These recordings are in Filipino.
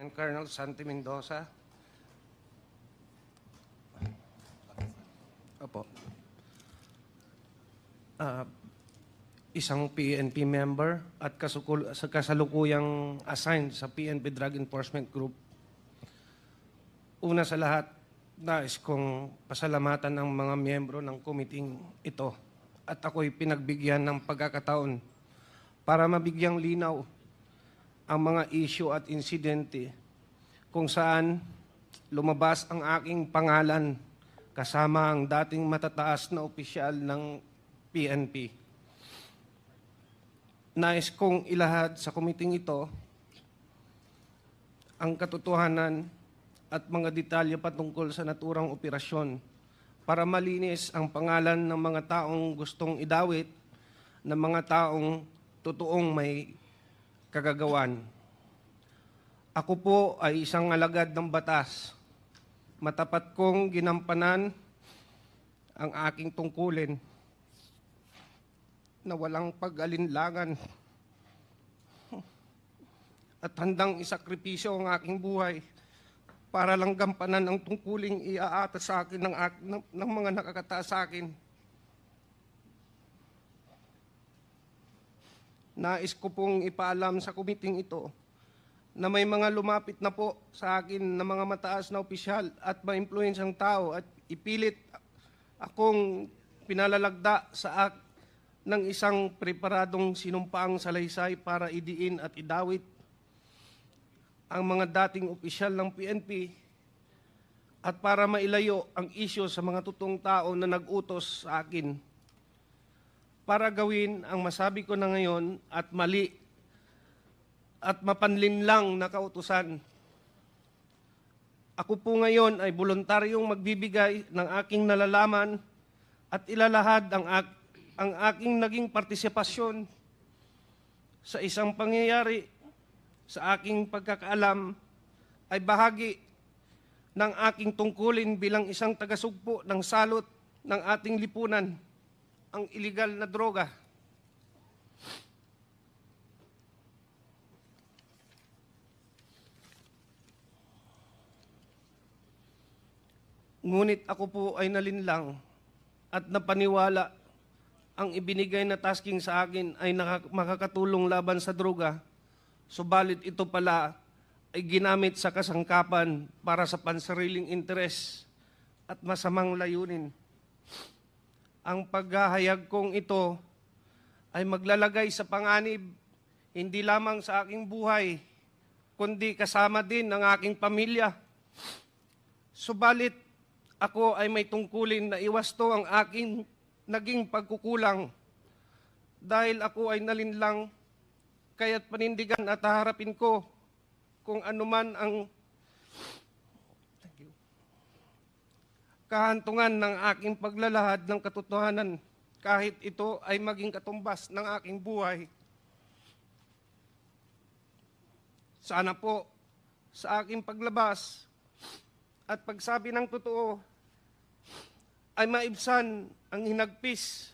Lieutenant Colonel Santi Mendoza. Opo. Isang PNP member at sa kasalukuyang assigned sa PNP Drug Enforcement Group. Una sa lahat, nais kong pasalamatan ang mga miyembro ng committee ito at ako'y pinagbigyan ng pagkakataon para mabigyang linaw ang mga issue at insidente kung saan lumabas ang aking pangalan kasama ang dating matataas na opisyal ng PNP. Nais kong ilahad sa komiting ito ang katotohanan at mga detalye patungkol sa naturang operasyon para malinis ang pangalan ng mga taong gustong idawit ng mga taong totoong may kagagawan. Ako po ay isang alagad ng batas. Matapat kong ginampanan ang aking tungkulin na walang pag-alinlangan at handang isakripisyo ang aking buhay para lang gampanan ang tungkuling iaata sa akin ng mga nakakataas sa akin. Nais ko pong ipaalam sa kumiting ito na may mga lumapit na po sa akin na mga mataas na opisyal at maimpluwensyang tao at ipilit akong pinalalagda ng isang preparadong sinumpaang salaysay para idiin at idawit ang mga dating opisyal ng PNP at para mailayo ang isyu sa mga totoong tao na nag-utos sa akin para gawin ang masabi ko na ngayon at mali at mapanlinlang na kautusan. Ako po ngayon ay voluntaryong magbibigay ng aking nalalaman at ilalahad ang aking naging partisipasyon sa isang pangyayari sa aking pagkakaalam ay bahagi ng aking tungkulin bilang isang tagasugpo ng salot ng ating lipunan, ang iligal na droga. Ngunit ako po ay nalinlang at napaniwala ang ibinigay na tasking sa akin ay makakatulong laban sa droga. Subalit ito pala ay ginamit sa kasangkapan para sa pansariling interes at masamang layunin. Ang paghahayag kong ito ay maglalagay sa panganib hindi lamang sa aking buhay, kundi kasama din ng aking pamilya. Subalit ako ay may tungkulin na iwasto ang aking naging pagkukulang dahil ako ay nalinlang kaya't panindigan at haharapin ko kung anuman ang kahantungan ng aking paglalahad ng katotohanan kahit ito ay maging katumbas ng aking buhay. Sana po sa aking paglabas at pagsabi ng totoo ay maibsan ang hinagpis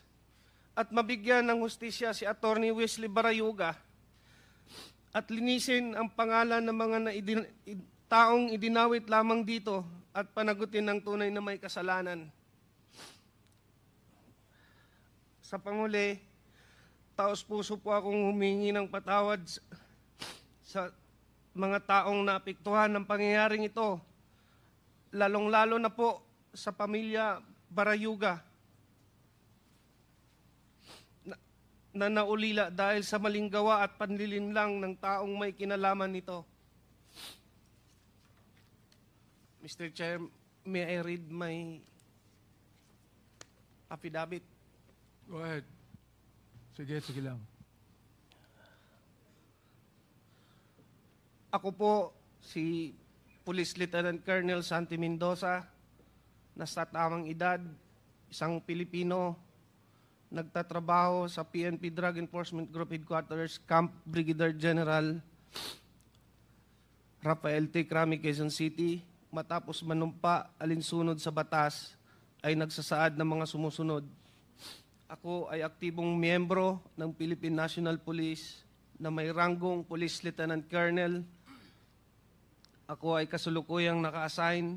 at mabigyan ng hustisya si Attorney Wesley Barayuga at linisin ang pangalan ng mga taong idinawit lamang dito at panagutin ng tunay na may kasalanan. Sa panguli, taos-puso po akong humingi ng patawad sa mga taong naapektuhan ng pangyayaring ito, lalong-lalo na po sa pamilya Barayuga na naulila dahil sa maling gawa at panlilinlang ng taong may kinalaman nito. Mr. Chair, may I read my affidavit? Go ahead. Sige, sige lang. Ako po si Police Lieutenant Colonel Santi Mendoza, nasa tamang edad, isang Pilipino, nagtatrabaho sa PNP Drug Enforcement Group Headquarters, Camp Brigadier General Rafael T. Crami, Quezon City. Matapos manumpa alinsunod sa batas, ay nagsasaad ng mga sumusunod. Ako ay aktibong miyembro ng Philippine National Police na may ranggong Police Lieutenant Colonel ako ay kasulukuyang naka-assign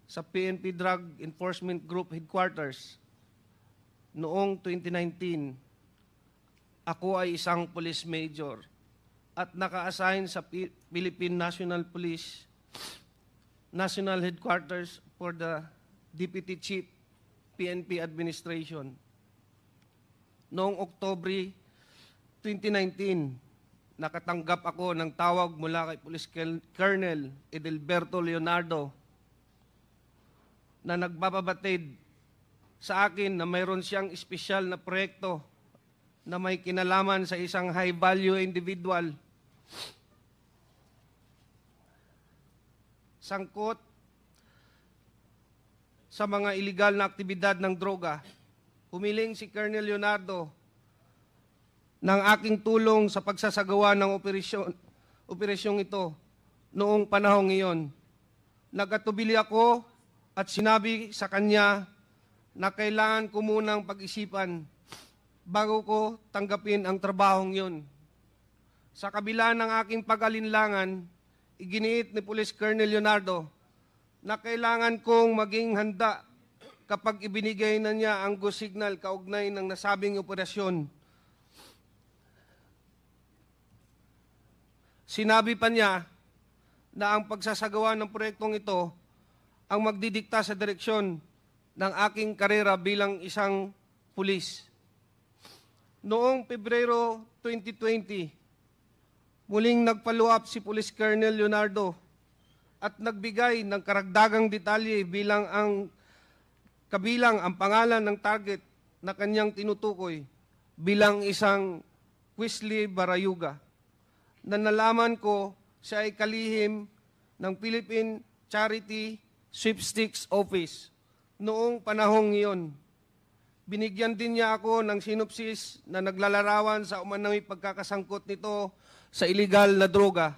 sa PNP Drug Enforcement Group Headquarters noong 2019. Ako ay isang police major at naka-assign sa Philippine National Police National Headquarters for the Deputy Chief PNP Administration. Noong Oktubre 2019, nakatanggap ako ng tawag mula kay Police Colonel Edelberto Leonardo na nagbababatid sa akin na mayroon siyang espesyal na proyekto na may kinalaman sa isang high-value individual. Sangkot sa mga iligal na aktibidad ng droga, humiling si Colonel Leonardo ng aking tulong sa pagsasagawa ng operasyong ito noong panahong iyon. Nagkatubili ako at sinabi sa kanya na kailangan ko munang pag-isipan bago ko tanggapin ang trabahong yun. Sa kabila ng aking pag-alinlangan, iginiit ni Police Colonel Leonardo na kailangan kong maging handa kapag ibinigay na niya ang go signal kaugnay ng nasabing operasyon. Sinabi pa niya na ang pagsasagawa ng proyektong ito ang magdidikta sa direksyon ng aking karera bilang isang pulis. Noong Pebrero 2020, muling nag-follow up si Police Colonel Leonardo at nagbigay ng karagdagang detalye kabilang ang pangalan ng target na kanyang tinutukoy bilang isang Wesley Barayuga, na nalaman ko siya ay kalihim ng Philippine Charity Sweepstakes Office noong panahong iyon. Binigyan din niya ako ng sinopsis na naglalarawan sa umano'y pagkakasangkot nito sa iligal na droga.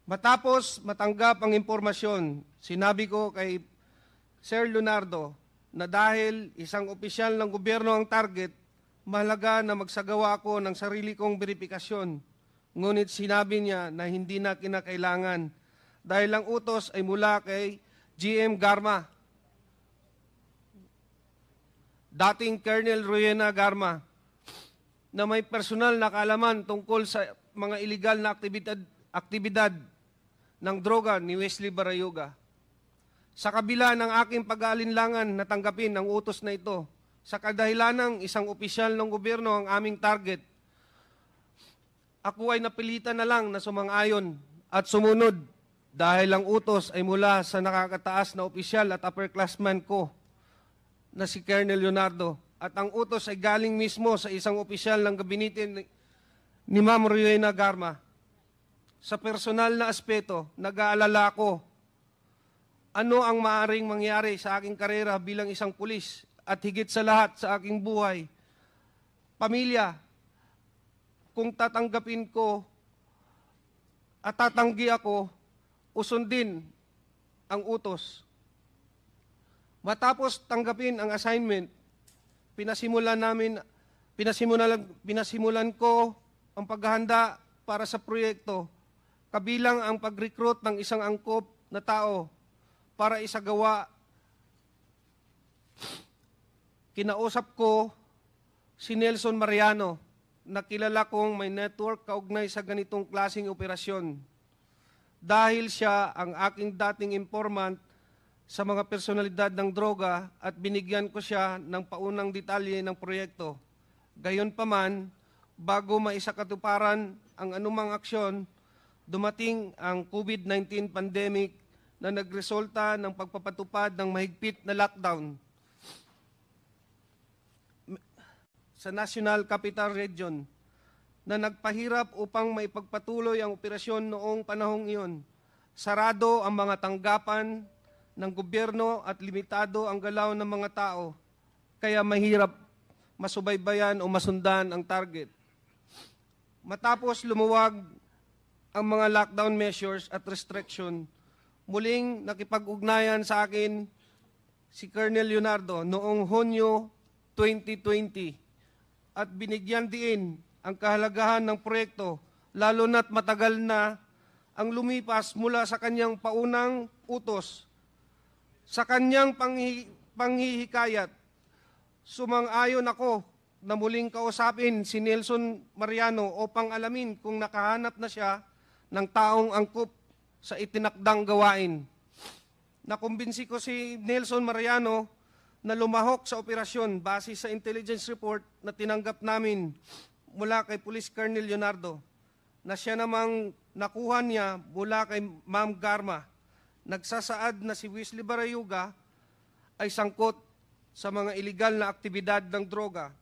Matapos matanggap ang impormasyon, sinabi ko kay Sir Leonardo na dahil isang opisyal ng gobyerno ang target, mahalaga na magsagawa ako ng sarili kong verifikasyon. Ngunit sinabi niya na hindi na kinakailangan dahil ang utos ay mula kay GM Garma, dating Colonel Rowena Garma, na may personal na kaalaman tungkol sa mga iligal na aktibidad ng droga ni Wesley Barayuga. Sa kabila ng aking pag-aalinlangan na tanggapin ang utos na ito, sa kadahilanang isang opisyal ng gobyerno ang aming target, ako ay napilitan na lang na sumang-ayon at sumunod dahil ang utos ay mula sa nakakataas na opisyal at upperclassman ko na si Colonel Leonardo, at ang utos ay galing mismo sa isang opisyal ng gabinete ni Ma'am Rowena Garma. Sa personal na aspeto, nag-aalala ko ano ang maaring mangyari sa aking karera bilang isang pulis at higit sa lahat sa aking buhay, pamilya, kung tatanggapin ko at tatanggi ako o sundin ang utos. Matapos tanggapin ang assignment, pinasimulan ko ang paghahanda para sa proyekto, kabilang ang pag-recruit ng isang angkop na tao para isagawa. Kinausap ko si Nelson Mariano, na kilala kong may network kaugnay sa ganitong klaseng operasyon. Dahil siya ang aking dating informant sa mga personalidad ng droga at binigyan ko siya ng paunang detalye ng proyekto. Gayunpaman, bago maisakatuparan ang anumang aksyon, dumating ang COVID-19 pandemic na nagresulta ng pagpapatupad ng mahigpit na lockdown sa National Capital Region na nagpahirap upang maipagpatuloy ang operasyon noong panahong iyon. Sarado ang mga tanggapan ng gobyerno at limitado ang galaw ng mga tao, kaya mahirap masubaybayan o masundan ang target. Matapos lumuwag ang mga lockdown measures at restriction, muling nakipag-ugnayan sa akin si Colonel Leonardo noong Hunyo 2020 at binigyan diin ang kahalagahan ng proyekto, lalo na't matagal na ang lumipas mula sa kanyang paunang utos. Sa kanyang panghihikayat, sumang-ayon ako na muling kausapin si Nelson Mariano upang alamin kung nakahanap na siya ng taong angkop sa itinakdang gawain. Nakumbinsi ko si Nelson Mariano na lumahok sa operasyon base sa intelligence report na tinanggap namin mula kay Police Colonel Leonardo, na siya namang nakuha niya mula kay Ma'am Garma. Nagsasaad na si Wesley Barayuga ay sangkot sa mga iligal na aktibidad ng droga.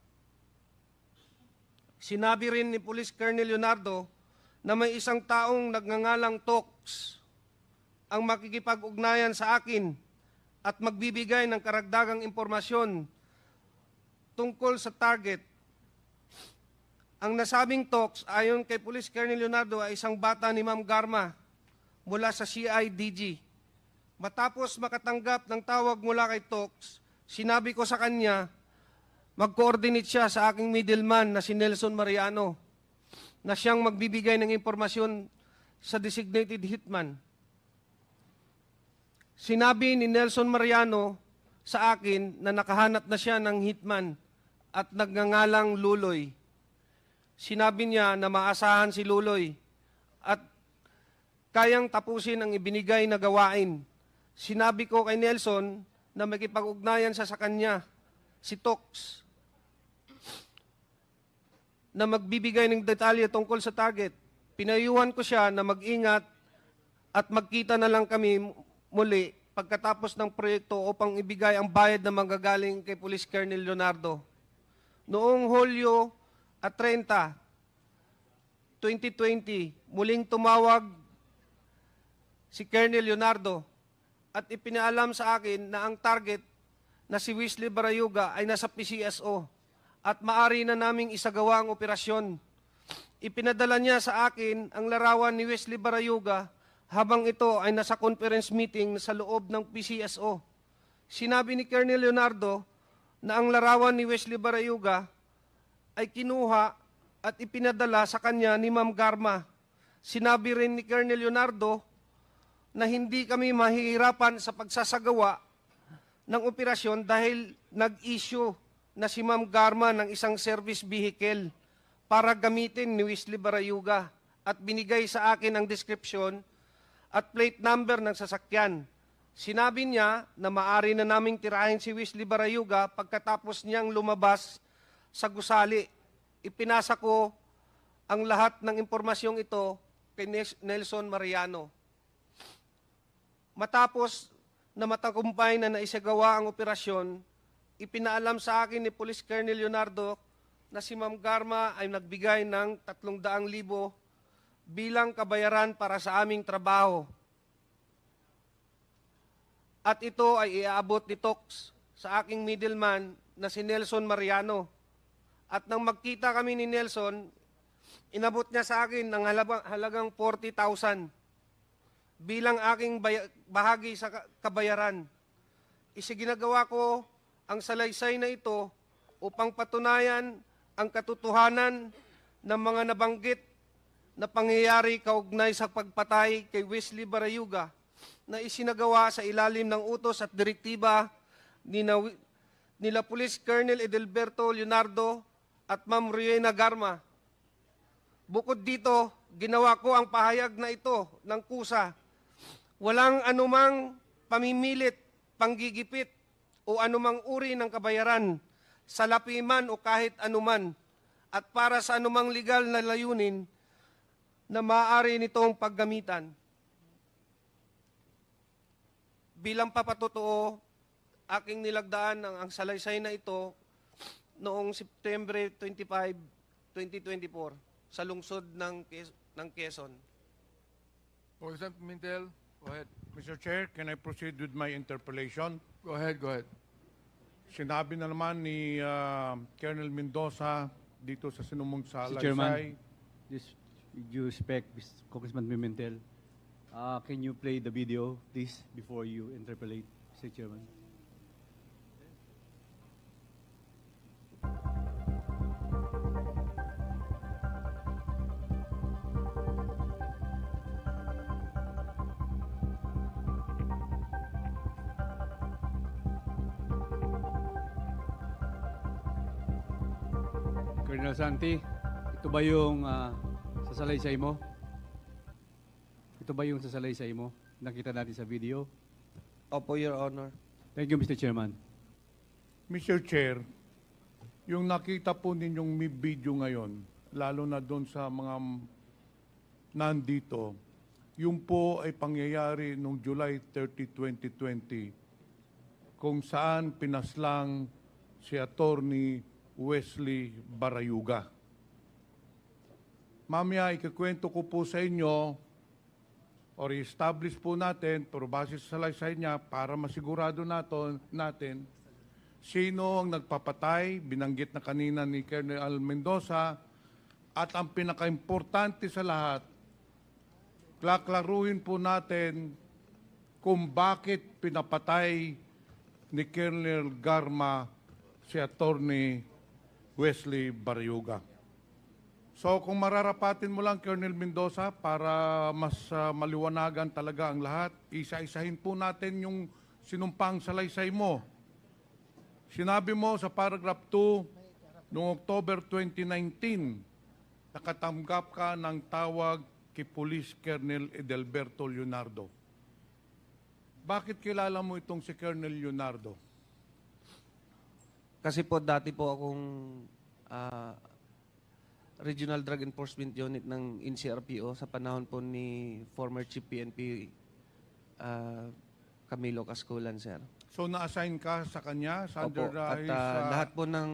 Sinabi rin ni Police Colonel Leonardo na may isang taong nagngangalang Tox ang makikipag-ugnayan sa akin at magbibigay ng karagdagang impormasyon tungkol sa target. Ang nasabing Tox, ayon kay Police Colonel Leonardo, ay isang bata ni Ma'am Garma mula sa CIDG. Matapos makatanggap ng tawag mula kay Tox, sinabi ko sa kanya, mag-coordinate siya sa aking middleman na si Nelson Mariano, na siyang magbibigay ng impormasyon sa designated hitman. Sinabi ni Nelson Mariano sa akin na nakahanap na siya ng hitman at nagngangalang Luloy. Sinabi niya na maasahan si Luloy at kayang tapusin ang ibinigay na gawain. Sinabi ko kay Nelson na makipag-ugnayan siya sa kanya, si Tox, na magbibigay ng detalye tungkol sa target. Pinayuhan ko siya na mag-ingat at magkita na lang kami muli pagkatapos ng proyekto upang ibigay ang bayad na manggagaling kay Police Colonel Leonardo. Noong Hulyo 30, 2020, muling tumawag si Colonel Leonardo at ipinaalam sa akin na ang target na si Wesley Barayuga ay nasa PCSO at maari na naming isagawa ang operasyon. Ipinadala niya sa akin ang larawan ni Wesley Barayuga habang ito ay nasa conference meeting sa loob ng PCSO. Sinabi ni Colonel Leonardo na ang larawan ni Wesley Barayuga ay kinuha at ipinadala sa kanya ni Ma'am Garma. Sinabi rin ni Colonel Leonardo na hindi kami mahihirapan sa pagsasagawa ng operasyon dahil nag-issue na si Ma'am Garma ng isang service vehicle para gamitin ni Wesley Barayuga at binigay sa akin ang description at plate number ng sasakyan. Sinabi niya na maari na naming tirahin si Wesley Barayuga pagkatapos niyang lumabas sa gusali. Ipinasa ko ang lahat ng impormasyong ito kay Nelson Mariano. Matapos na matagumpay na naisagawa ang operasyon, ipinaalam sa akin ni Police Colonel Leonardo na si Ma'am Garma ay nagbigay ng 300,000 bilang kabayaran para sa aming trabaho. At ito ay iaabot ni Tox sa aking middleman na si Nelson Mariano. At nang magkita kami ni Nelson, inabot niya sa akin ng halagang 40,000 bilang aking bahagi sa kabayaran. Isiginagawa ko ang salaysay na ito upang patunayan ang katotohanan ng mga nabanggit na pangyayari kaugnay sa pagpatay kay Wesley Barayuga na isinagawa sa ilalim ng utos at direktiba nila Police Colonel Edelberto Leonardo at Ma'am Rowena Garma. Bukod dito, ginawa ko ang pahayag na ito ng kusa. Walang anumang pamimilit, panggigipit o anumang uri ng kabayaran, salapi man o kahit anuman, at para sa anumang legal na layunin na maaari nitong paggamitan. Bilang papatotoo, aking nilagdaan ang salaysay na ito noong September 25, 2024 sa lungsod ng Quezon. Congressman Pimentel, go ahead. Mr. Chair, can I proceed with my interpellation? Go ahead, go ahead. Sinabi na naman ni Colonel Mendoza dito sa sinumong sa Mr. Chairman, Laysay. this, with due respect, Congressman Pimentel, can you play the video, please, before you interpolate, Mr. Chairman? Colonel Santi, ito ba yung sasalaysay mo? Ito ba yung sasalaysay mo? Nakita natin sa video. Opo, Your Honor. Thank you, Mr. Chairman. Mr. Chair, yung nakita po ninyong may video ngayon, lalo na doon sa mga nandito, yung po ay pangyayari noong July 30, 2020, kung saan pinaslang si Attorney Wesley Barayuga. Mamaya, ikikwento ko po sa inyo or i-establish po natin, pero base sa salaysay niya, para masigurado natin sino ang nagpapatay, binanggit na kanina ni Colonel Mendoza, at ang pinaka-importante sa lahat, klaklaruhin po natin kung bakit pinapatay ni Colonel Garma si Attorney Wesley Barayuga. So kung mararapatin mo lang, Colonel Mendoza, para mas maliwanagan talaga ang lahat, isa-isahin po natin yung sinumpang salaysay mo. Sinabi mo sa paragraph 2, noong October 2019, nakatanggap ka ng tawag kay Police Colonel Edelberto Leonardo. Bakit kilala mo itong si Colonel Leonardo? Kasi po dati po akong Regional Drug Enforcement Unit ng NCRPO sa panahon po ni former Chief PNP Camilo Casculan, sir. So na-assign ka sa kanya? Sa Opo. under At his, lahat po ng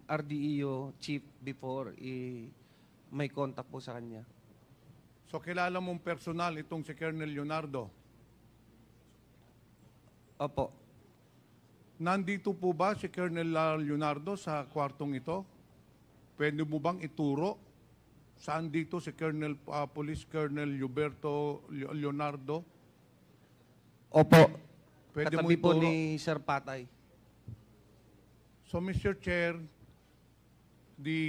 RDEO chief before, may contact po sa kanya. So kilala mong personal itong si Colonel Leonardo? Opo. Nandito po ba si Colonel Leonardo sa kwartong ito? Pwede mo bang ituro saan dito si Colonel Police Colonel Huberto Leonardo? Opo. Pwede mo Katabi po ituro? ni Sir Patay. So Mr. Chair, the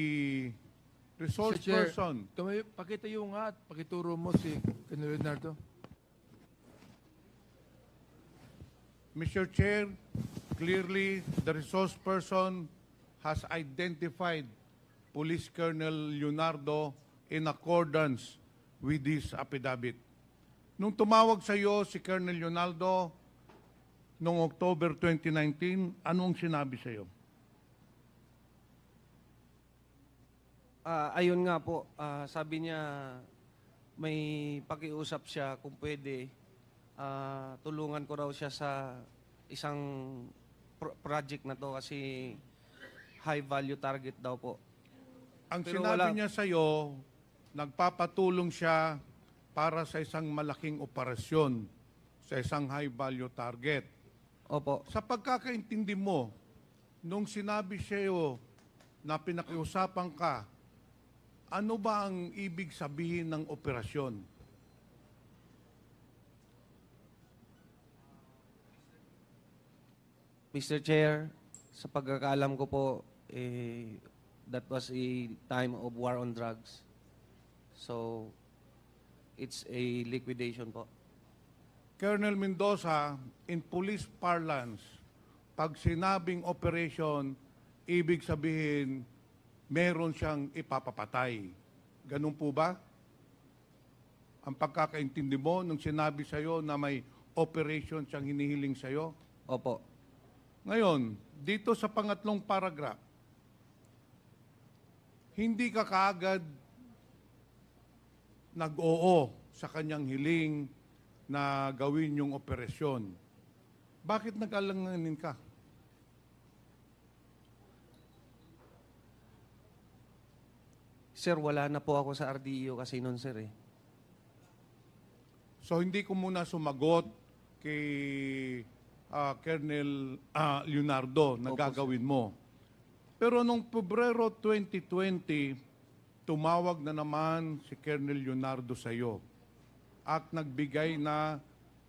resource Mr. Chair, person, pakitayo nga at pakituro mo si Colonel Leonardo. Mr. Chair, clearly the resource person has identified Police Colonel Leonardo in accordance with this affidavit. Nung tumawag sa iyo si Colonel Leonardo noong October 2019, anong sinabi sa iyo? Ayun nga po, sabi niya may pakiusap siya kung pwede. Tulungan ko raw siya sa isang project na to kasi high value target daw po. Ang Pero sinabi wala- niya sa iyo, nagpapatulong siya para sa isang malaking operasyon, sa isang high value target. Opo. Sa pagkakaintindi mo, nung sinabi siya iyo na pinakiusapan ka, ano ba ang ibig sabihin ng operasyon? Mr. Chair, sa pagkakaalam ko po, that was a time of war on drugs. So, it's a liquidation po. Colonel Mendoza, in police parlance, pag sinabing operation, ibig sabihin, meron siyang ipapapatay. Ganun po ba? Ang pagkakaintindi mo nung sinabi sa'yo na may operation siyang hinihiling sa'yo? Opo. Ngayon, dito sa pangatlong paragraph, hindi ka kaagad nag-oo sa kanyang hiling na gawin yung operasyon. Bakit nag-alanganin ka? Sir, wala na po ako sa RDEO kasi noon, sir eh. So hindi ko muna sumagot kay Colonel Leonardo na Opo, gagawin mo. Pero nung Pebrero 2020, tumawag na naman si Colonel Leonardo sa iyo at nagbigay na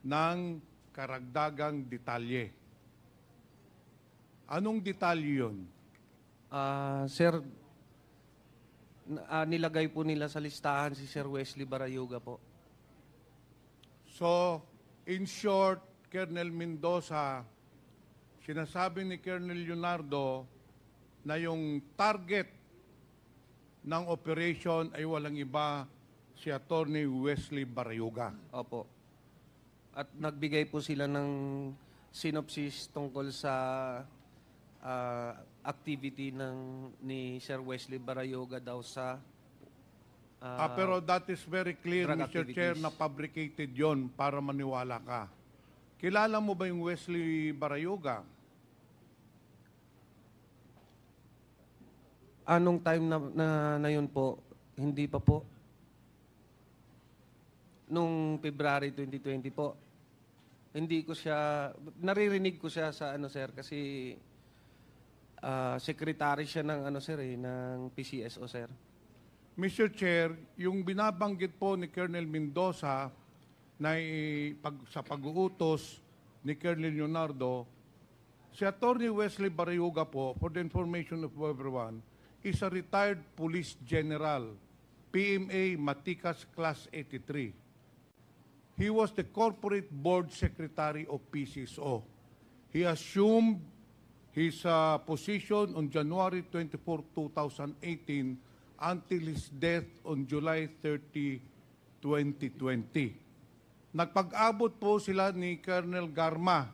ng karagdagang detalye. Anong detalye yun? Sir, nilagay po nila sa listahan si Sir Wesley Barayuga po. So, in short, Colonel Mendoza, sinasabi ni Colonel Leonardo na yung target ng operation ay walang iba si Attorney Wesley Barayuga. Opo. At nagbigay po sila ng synopsis tungkol sa activity ni Sir Wesley Barayoga daw sa Pero that is very clear, drug Mr. Chair, activities. na fabricated yon para maniwala ka. Kilala mo ba yung Wesley Barayuga? Anong time na yun po? Hindi pa po. Nung February 2020 po. Hindi ko siya, naririnig ko siya sa ano sir, kasi secretary siya ng ano sir ng PCSO sir. Mr. Chair, yung binabanggit po ni Colonel Mendoza na sa pag-uutos ni Colonel Leonardo, si Attorney Wesley Barayuga po, for the information of everyone, is a retired police general, PMA Matikas Class 83. He was the corporate board secretary of PCSO. He assumed his position on January 24, 2018 until his death on July 30, 2020. Nagpag-abot po sila ni Colonel Garma.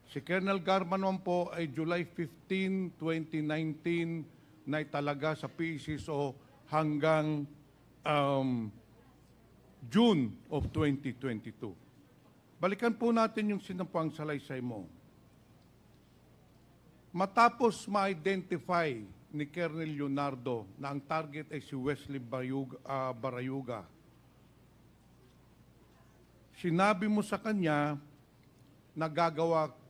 Si Colonel Garma naman po ay July 15, 2019 na talaga sa PCSO hanggang June of 2022. Balikan po natin yung sinampang salaysay mo. Matapos ma-identify ni Colonel Leonardo na ang target ay si Wesley Barayuga, sinabi mo sa kanya na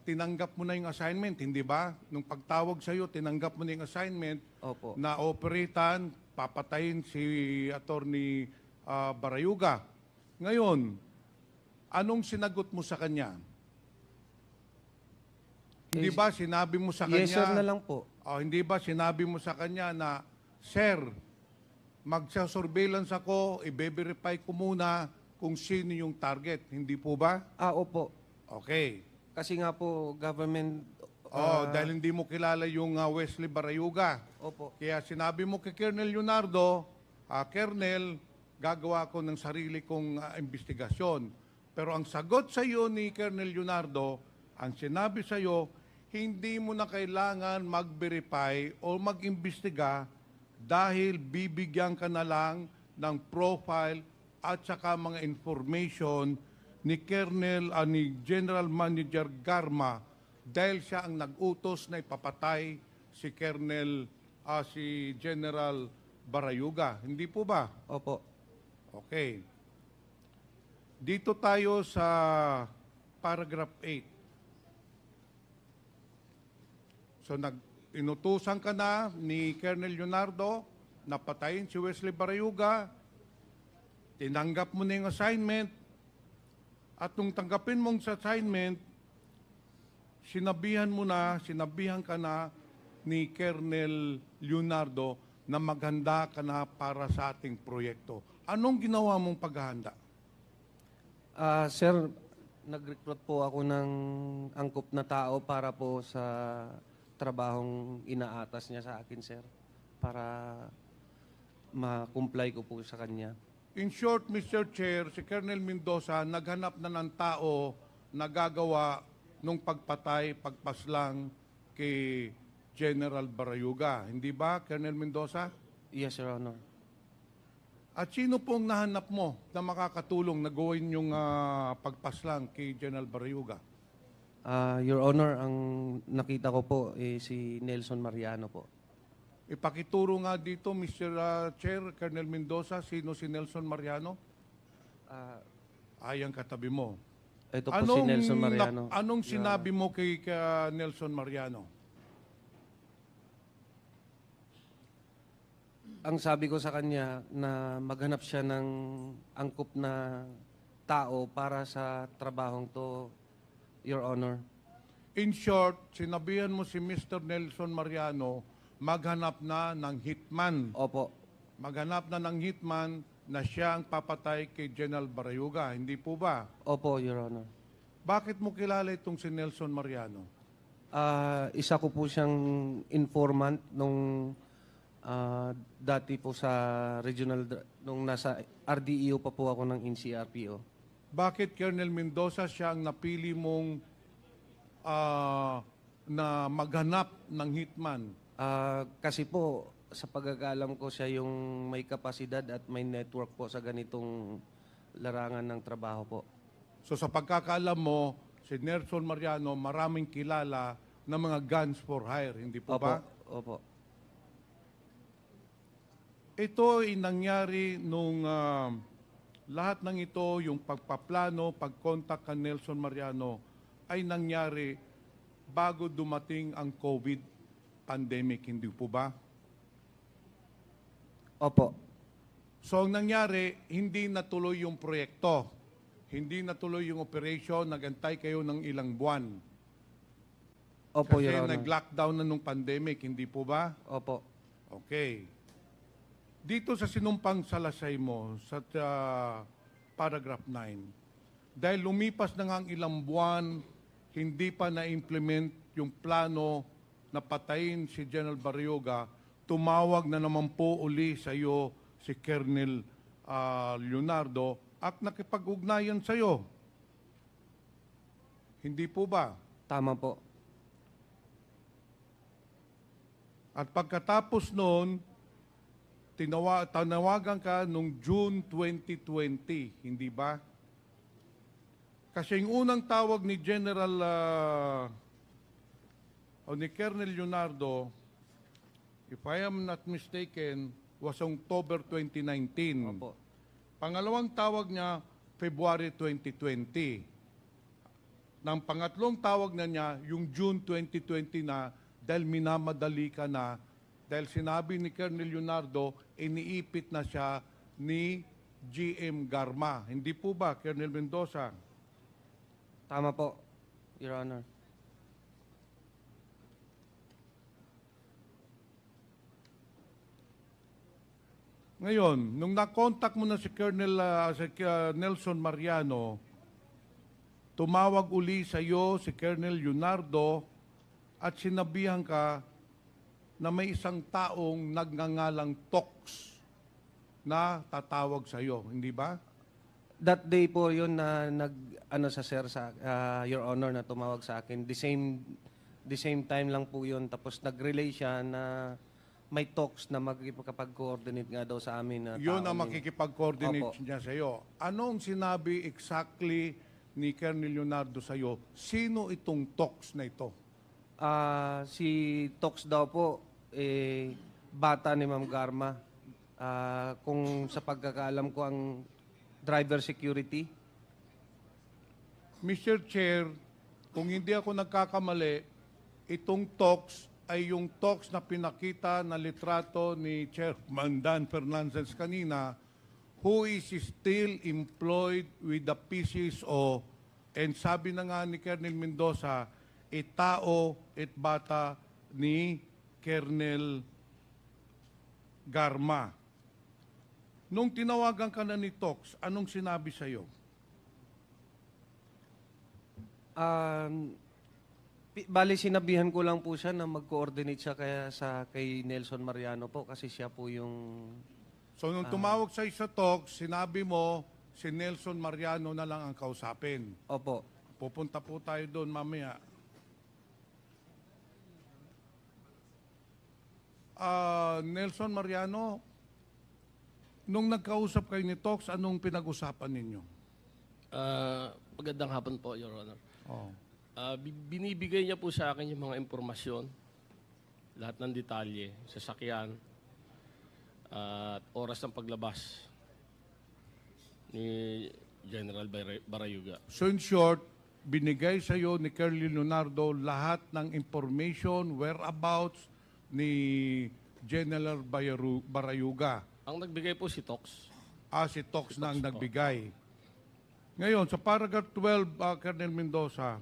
tinanggap mo na yung assignment, hindi ba? Nung pagtawag sa iyo, tinanggap mo na yung assignment Opo. na operatan, papatayin si Attorney Barayuga. Ngayon, anong sinagot mo sa kanya? Hindi ba sinabi mo sa kanya? Yes sir na lang po. Hindi ba sinabi mo sa kanya na, Sir, magsa-surveillance ako, i-verify ko muna kung sino yung target. Hindi po ba? Opo. Okay. Kasi nga po government Dahil hindi mo kilala yung Wesley Barayuga. Opo. Kaya sinabi mo kay Colonel Leonardo, Colonel, gagawa ko ng sarili kong investigasyon. Pero ang sagot sa iyo ni Colonel Leonardo, ang sinabi sa iyo, hindi mo na kailangan mag-verify o mag-imbestiga dahil bibigyan ka na lang ng profile at saka mga information ni ni General Manager Garma dahil siya ang nag-utos na ipapatay si si General Barayuga. Hindi po ba? Opo. Okay. Dito tayo sa paragraph 8. So inutusan ka na ni Colonel Leonardo na patayin si Wesley Barayuga, tinanggap mo na yung assignment, at nung tanggapin mong sa assignment, sinabihan ka na ni Colonel Leonardo na maghanda ka na para sa ating proyekto. Anong ginawa mong paghahanda? Sir, nag-recruit po ako ng angkop na tao para po sa trabahong inaatas niya sa akin, sir. Para ma-comply ko po sa kanya. In short, Mr. Chair, si Colonel Mendoza naghanap na ng tao na gagawa nung pagpaslang kay General Barayuga. Hindi ba, Colonel Mendoza? Yes, Your Honor. At sino pong nahanap mo na makakatulong na gawin yung pagpaslang kay General Barayuga? Your Honor, ang nakita ko po si Nelson Mariano po. Ipakituro nga dito, Mr. Chair, Colonel Mendoza, sino si Nelson Mariano? Ayang katabi mo. Ito po si Nelson Mariano. Anong sinabi mo kay Nelson Mariano? Ang sabi ko sa kanya na maghanap siya ng angkop na tao para sa trabahong to, Your Honor. In short, sinabihan mo si Mr. Nelson Mariano maghanap na ng hitman. Opo. Maghanap na ng hitman na siya ang papatay kay General Barayuga. Hindi po ba? Opo, Your Honor. Bakit mo kilala itong si Nelson Mariano? Isa ko po siyang informant nung Dati po sa nung nasa RDEO pa po ako ng NCRPO. Bakit Colonel Mendoza siya ang napili mong na maghanap ng hitman? Kasi po, sa pagkakaalam ko, siya yung may kapasidad at may network po sa ganitong larangan ng trabaho po. So sa pagkakaalam mo, si Nelson Mariano maraming kilala na mga guns for hire, hindi po ba? Opo. Ito ay nangyari nung lahat ng ito, yung pagpaplano, pagkontak ka Nelson Mariano, ay nangyari bago dumating ang COVID pandemic, hindi po ba? Opo. So ang nangyari, hindi natuloy yung proyekto. Hindi natuloy yung operation, nagantay kayo ng ilang buwan. Opo, Kasi Your Honor. nag-lockdown na nung pandemic, hindi po ba? Opo. Okay. Dito sa sinumpang salasay mo, sa paragraph 9, dahil lumipas na nga ang ilang buwan, hindi pa na-implement yung plano na patayin si General Barrioga, tumawag na naman po uli sa iyo si Colonel Leonardo at nakipag-ugnayan sa iyo. Hindi po ba? Tama po. At pagkatapos noon, tinawagan ka nung June 2020, hindi ba? Kasi yung unang tawag ni General o ni Colonel Leonardo, if I am not mistaken, was October 2019. Opo. Pangalawang tawag niya, February 2020. Nang pangatlong tawag na niya, yung June 2020 na, dahil minamadali ka na, dahil sinabi ni Colonel Leonardo, iniipit na siya ni GM Garma. Hindi po ba, Colonel Mendoza? Tama po, Your Honor. Ngayon, nung na-contact mo na si Nelson Mariano, tumawag uli sa iyo si Colonel Leonardo at sinabihan ka na may isang taong nagngangalang Tox na tatawag sa iyo, hindi ba? That day po yun na sa sir, sa Your Honor, na tumawag sa akin. The same time lang po yun. Tapos nag-relay siya na may talks na magkipag-coordinate nga daw sa amin. Na Yun tao ang ni- makikipag-coordinate Opo. niya sa iyo. Anong sinabi exactly ni Colonel Leonardo sa iyo? Sino itong Tox na ito? Si Tox daw po, bata ni Ma'am Garma. Kung sa pagkakaalam ko, ang driver security. Mr. Chair, kung hindi ako nagkakamali, itong talks ay yung talks na pinakita na litrato ni Chairman Dan Fernandez kanina, who is still employed with the PCSO, and sabi na nga ni Colonel Mendoza, tao at bata ni Colonel Garma. Nung tinawagan ka na ni Tox, anong sinabi sa iyo? Bali, sinabihan ko lang po siya na mag-coordinate siya kay Nelson Mariano po kasi siya po yung... So nung tumawag sa isa Tox, sinabi mo si Nelson Mariano na lang ang kausapin. Opo. Pupunta po tayo doon mamaya. Nelson Mariano, nung nagkausap kayo ni Tox, anong pinag-usapan ninyo? Magandang hapon po, Your Honor. Oh. Binibigay niya po sa akin yung mga impormasyon, lahat ng detalye, sasakyan, at oras ng paglabas ni General Barayuga. So in short, binigay sa iyo ni Colonel Leonardo lahat ng information, whereabouts ni General Barayuga. Ang nagbigay po si Tox. Si Tox na ang Tox po. nagbigay. Ngayon, sa paragraph 12, Colonel Mendoza,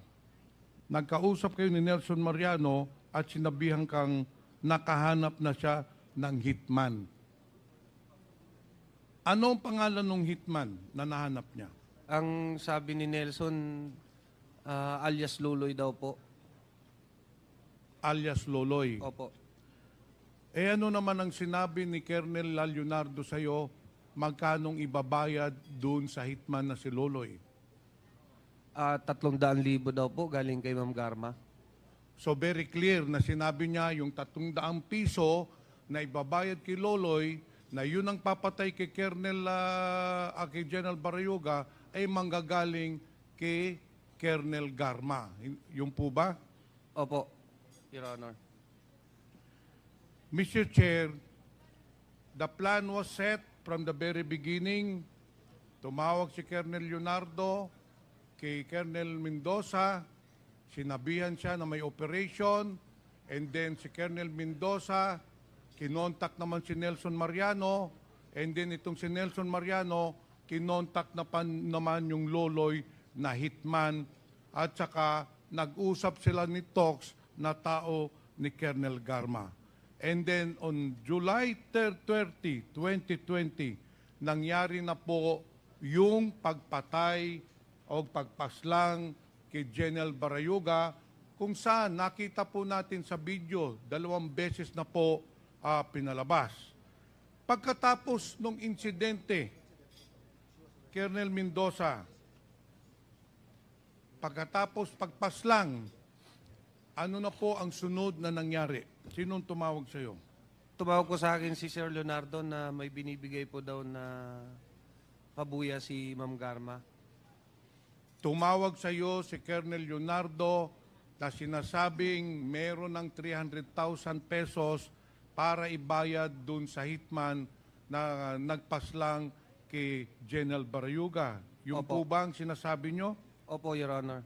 nagkausap kayo ni Nelson Mariano at sinabihan kang nakahanap na siya ng hitman. Ano ang pangalan ng hitman na nahanap niya? Ang sabi ni Nelson, alias Luloy daw po. Alias Loloy. Opo. Eh ano naman ang sinabi ni Colonel Leonardo sa'yo, magkanong ibabayad dun sa hitman na si Loloy? 300,000 daw po galing kay Ma'am Garma. So very clear na sinabi niya yung 300 piso na ibabayad kay Loloy, na yun ang papatay kay kay General Barayuga, ay manggagaling kay Colonel Garma. Yung po ba? Opo, Your Honor. Mr. Chair, the plan was set from the very beginning. Tumawag si Colonel Leonardo kay Colonel Mendoza, sinabihan siya na may operation, and then si Colonel Mendoza, kinontak naman si Nelson Mariano, and then itong si Nelson Mariano, kinontak naman yung Loloy na hitman, at saka nag-usap sila ni Tox na tao ni Colonel Garma. And then on July 30, 2020, nangyari na po yung pagpatay o pagpaslang kay General Barayuga, kung saan nakita po natin sa video, 2 beses na po pinalabas. Pagkatapos ng insidente, Colonel Mendoza, pagkatapos pagpaslang, ano na po ang sunod na nangyari? Sinong tumawag sa iyo? Tumawag ko sa akin si Sir Leonardo na may binibigay po daw na pabuya si Ma'am Garma. Tumawag sa iyo si Colonel Leonardo na sinasabing meron ng 300,000 pesos para ibayad dun sa hitman na nagpaslang kay General Barayuga. Yung Opo. po ba ang sinasabi nyo? Opo, Your Honor.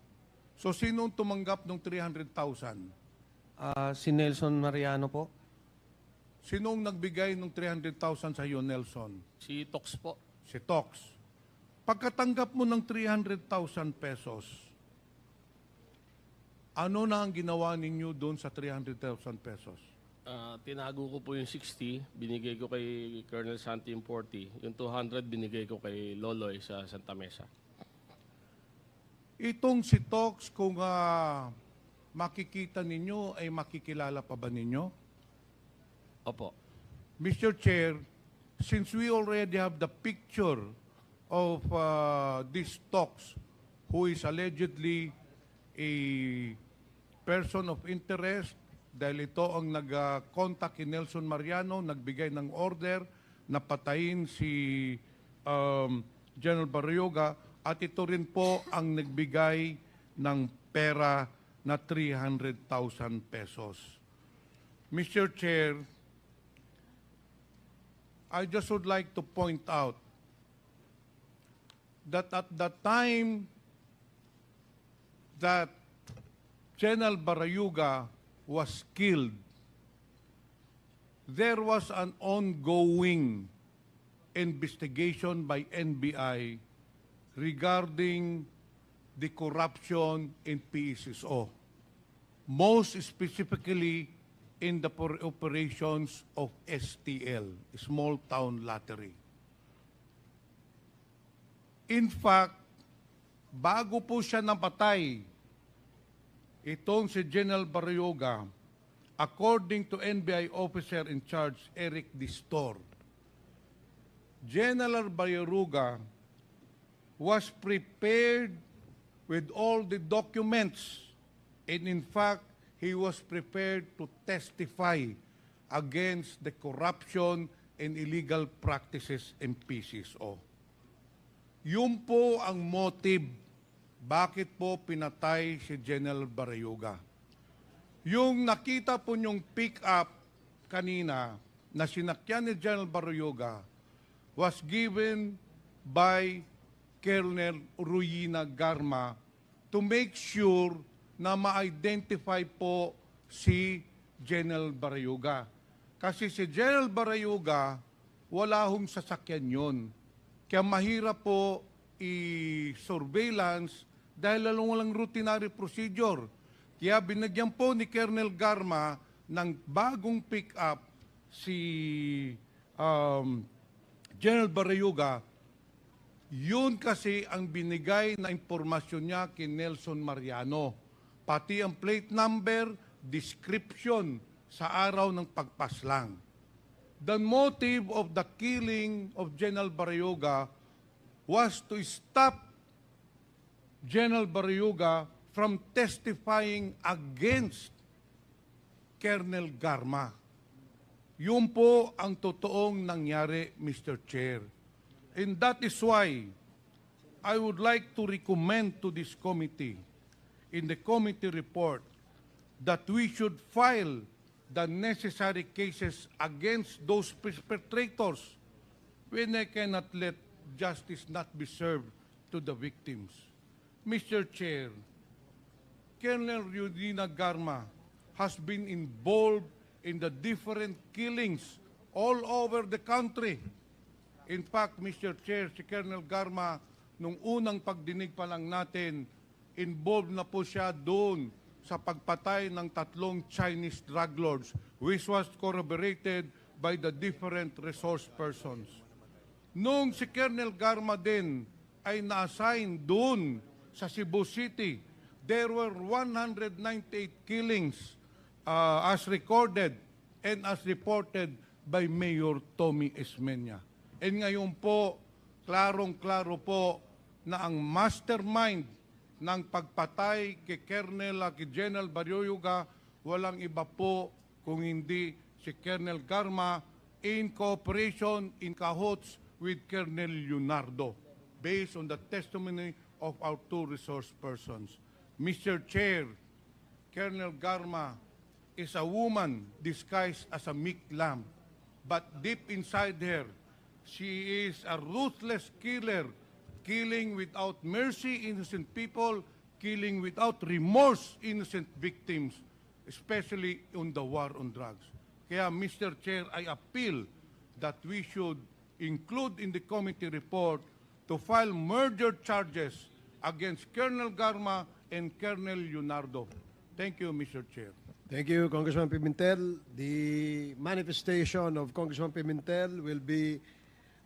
So sinong tumanggap ng 300,000? Si Nelson Mariano po. Sinong nagbigay ng 300,000 sa iyo, Nelson? Si Tox po. Si Tox. Pagkatanggap mo ng 300,000 pesos, ano na ang ginawa ninyo doon sa 300,000 pesos? Tinago ko po yung 60, binigay ko kay Colonel Santi yung 40. Yung 200 binigay ko kay Loloy sa Santa Mesa. Itong si Tox, kung makikita ninyo, ay makikilala pa ba ninyo? Opo. Mr. Chair, since we already have the picture of this Tox, who is allegedly a person of interest, dahil ito ang nag-contact kay Nelson Mariano, nagbigay ng order na patayin si General Barayuga, at ito rin po ang nagbigay ng pera na 300,000 pesos. Mr. Chair, I just would like to point out that at the time that General Barayuga was killed, there was an ongoing investigation by NBI regarding the corruption in PSSO, most specifically in the operations of STL, Small Town Lottery. In fact, bago po siya napatay, itong si General Barayuga, according to NBI officer in charge, Eric Distor, General Barayuga was prepared with all the documents, and in fact, he was prepared to testify against the corruption and illegal practices in PCSO. Yun po ang motive bakit po pinatay si General Barayuga. Yung nakita po nyong pick-up kanina na sinakyan ni General Barayuga was given by Colonel Ruyina Garma to make sure na ma-identify po si General Barayuga. Kasi si General Barayuga, wala hong sasakyan yun. Kaya mahirap po i-surveillance dahil walang routinary procedure. Kaya binagyan po ni Colonel Garma ng bagong pick-up si General Barayuga. Yun kasi ang binigay na impormasyon niya kay Nelson Mariano. Pati ang plate number, description sa araw ng pagpaslang. The motive of the killing of General Barayuga was to stop General Barayuga from testifying against Colonel Garma. Yun po ang totoong nangyari, Mr. Chair. And that is why I would like to recommend to this committee, in the committee report, that we should file the necessary cases against those perpetrators when I cannot let justice not be served to the victims. Mr. Chair, Colonel Eudina Garma has been involved in the different killings all over the country. In fact, Mr. Chair, si Colonel Garma, nung unang pagdinig pa lang natin, involved na po siya doon sa pagpatay ng 3 Chinese drug lords, which was corroborated by the different resource persons. Nung si Colonel Garma din ay na-assign doon sa Cebu City, there were 198 killings as recorded and as reported by Mayor Tommy Esmeña. And ngayon po, klarong-klaro po na ang mastermind ng pagpatay kay Colonel kay General Barayuga, walang iba po kung hindi si Colonel Garma in cooperation, in cahoots with Colonel Leonardo, based on the testimony of our 2 resource persons. Mr. Chair, Colonel Garma is a woman disguised as a meek lamb, but deep inside her, she is a ruthless killer, killing without mercy innocent people, killing without remorse innocent victims, especially on the war on drugs. Kaya, Mr. Chair, I appeal that we should include in the committee report to file murder charges against Colonel Garma and Colonel Leonardo. Thank you, Mr. Chair. Thank you, Congressman Pimentel. The manifestation of Congressman Pimentel will be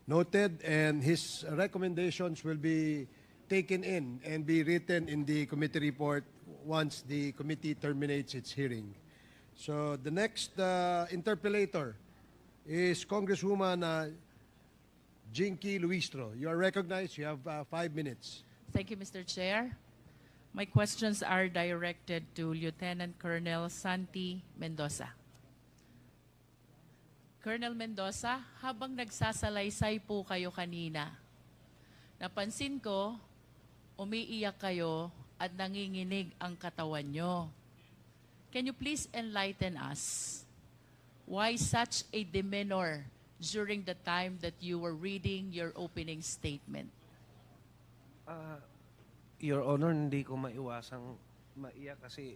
noted, and his recommendations will be taken in and be written in the committee report once the committee terminates its hearing. So the next interpellator is Congresswoman Jinky Luistro. You are recognized. You have 5 minutes. Thank you, Mr. Chair. My questions are directed to Lieutenant Colonel Santi Mendoza. Colonel Mendoza, habang nagsasalaysay po kayo kanina, napansin ko, umiiyak kayo at nanginginig ang katawan nyo. Can you please enlighten us? Why such a demeanor during the time that you were reading your opening statement? Your Honor, hindi ko maiwasang maiyak kasi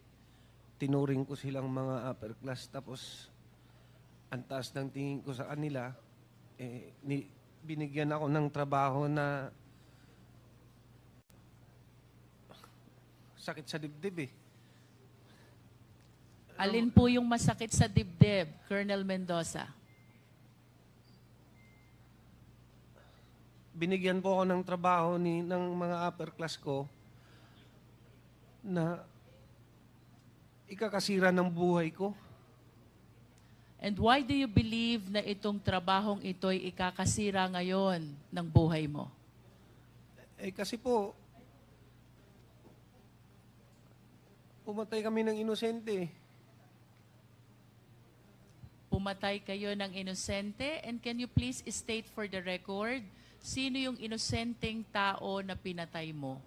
tinuring ko silang mga upper class, tapos ang taas ng tingin ko sa kanila, binigyan ako ng trabaho na sakit sa dibdib eh. Alin po yung masakit sa dibdib, Colonel Mendoza? Binigyan po ako ng trabaho ng mga upper class ko na ikakasira ng buhay ko. And why do you believe na itong trabahong ito'y ikakasira ngayon ng buhay mo? Kasi po, pumatay kami ng inosente. Pumatay kayo ng inosente? And can you please state for the record, sino yung inosenteng tao na pinatay mo?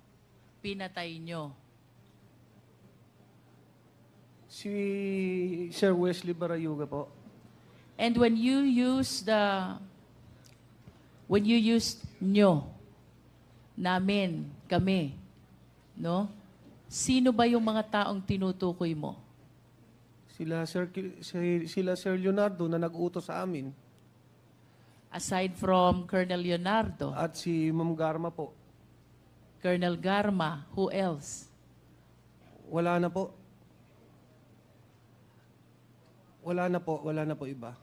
Pinatay nyo? Si Sir Wesley Barayuga po. And when you use nyo, namin, kami, no? Sino ba yung mga taong tinutukoy mo? Sila Sir Leonardo na nag-utos sa amin. Aside from Colonel Leonardo, At si Ma'am Garma po. Colonel Garma, who else? Wala na po. Wala na po iba.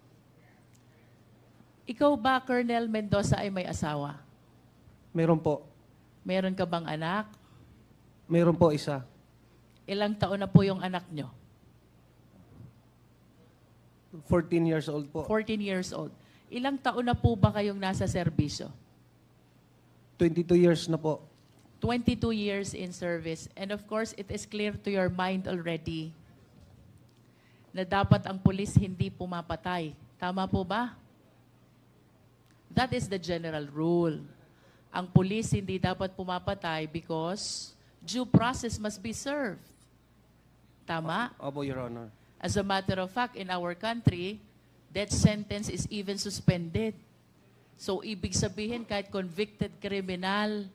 Ikaw ba, Colonel Mendoza, ay may asawa? Meron po. Meron ka bang anak? Meron po isa. Ilang taon na po yung anak nyo? 14 years old po. 14 years old. Ilang taon na po ba kayong nasa serbisyo? 22 years na po. 22 years in service. And of course, it is clear to your mind already na dapat ang pulis hindi pumapatay. Tama po ba? That is the general rule. Ang pulis hindi dapat pumapatay because due process must be served. Tama? Opo, Your Honor. As a matter of fact, in our country, death sentence is even suspended. So, ibig sabihin, kahit convicted criminal,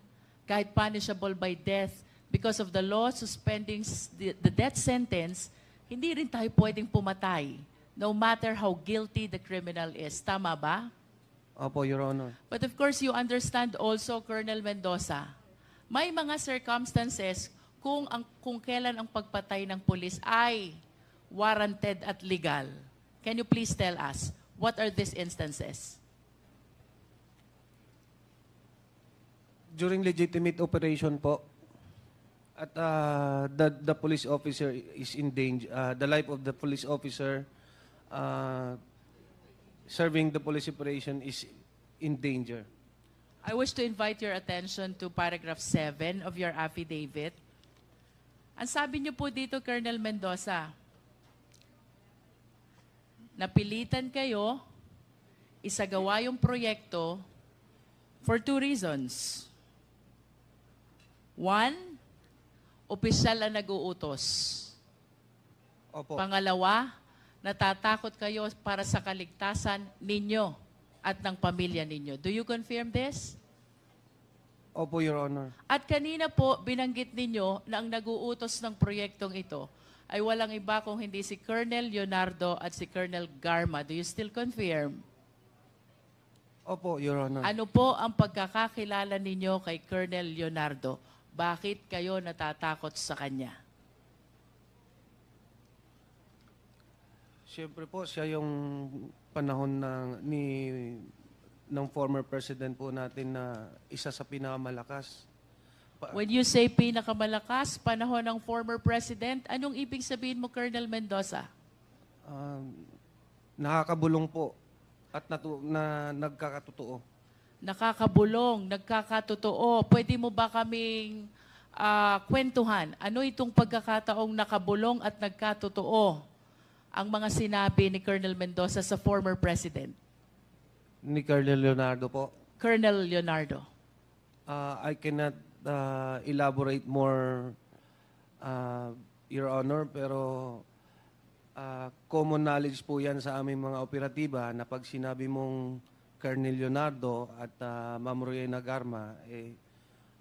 kahit punishable by death, because of the law suspending the death sentence, hindi rin tayo pwedeng pumatay, no matter how guilty the criminal is. Tama ba? Opo, Your Honor. But of course, you understand also, Colonel Mendoza, may mga circumstances kung kailan ang pagpatay ng pulis ay warranted at legal. Can you please tell us, what are these instances? During legitimate operation po, at the police officer is in danger, the life of the police officer serving the police operation is in danger. I wish to invite your attention to paragraph 7 of your affidavit. Ang sabi niyo po dito, Colonel Mendoza, napilitan kayo isagawa yung proyekto for 2 reasons. 1, opisyal ang nag-uutos. Opo. Pangalawa, natatakot kayo para sa kaligtasan ninyo at ng pamilya ninyo. Do you confirm this? Opo, Your Honor. At kanina po, binanggit ninyo na ang nag-uutos ng proyektong ito ay walang iba kung hindi si Colonel Leonardo at si Colonel Garma. Do you still confirm? Opo, Your Honor. Ano po ang pagkakakilala ninyo kay Colonel Leonardo? Bakit kayo natatakot sa kanya? Siyempre po, siya yung panahon ng former president po natin na isa sa pinakamalakas. When you say pinakamalakas, panahon ng former president, anong ibig sabihin mo, Colonel Mendoza? Nakakabulong po at nagkakatotoo. Nakakabulong, nagkakatotoo. Pwede mo ba kaming kwentuhan? Ano itong pagkakataong nakabulong at nagkatotoo ang mga sinabi ni Colonel Mendoza sa former president? Ni Colonel Leonardo po. Colonel Leonardo. I cannot elaborate more, Your Honor, pero common knowledge po yan sa aming mga operatiba na pag sinabi mong Colonel Leonardo at Ma'am Rowena Garma,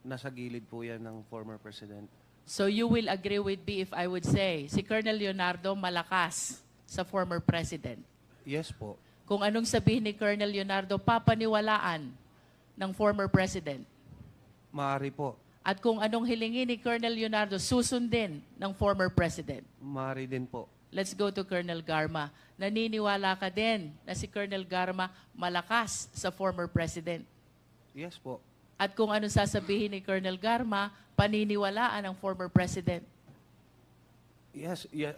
nasa gilid po yan ng former president. So you will agree with me if I would say, si Colonel Leonardo malakas sa former president. Yes po. Kung anong sabihin ni Colonel Leonardo, papaniwalaan ng former president. Maaari po. At kung anong hilingin ni Colonel Leonardo, susundin ng former president. Maaari din po. Let's go to Colonel Garma. Naniniwala ka din na si Colonel Garma malakas sa former president. Yes po. At kung anong sasabihin ni Colonel Garma, paniniwalaan ng former president. Yes. Yeah.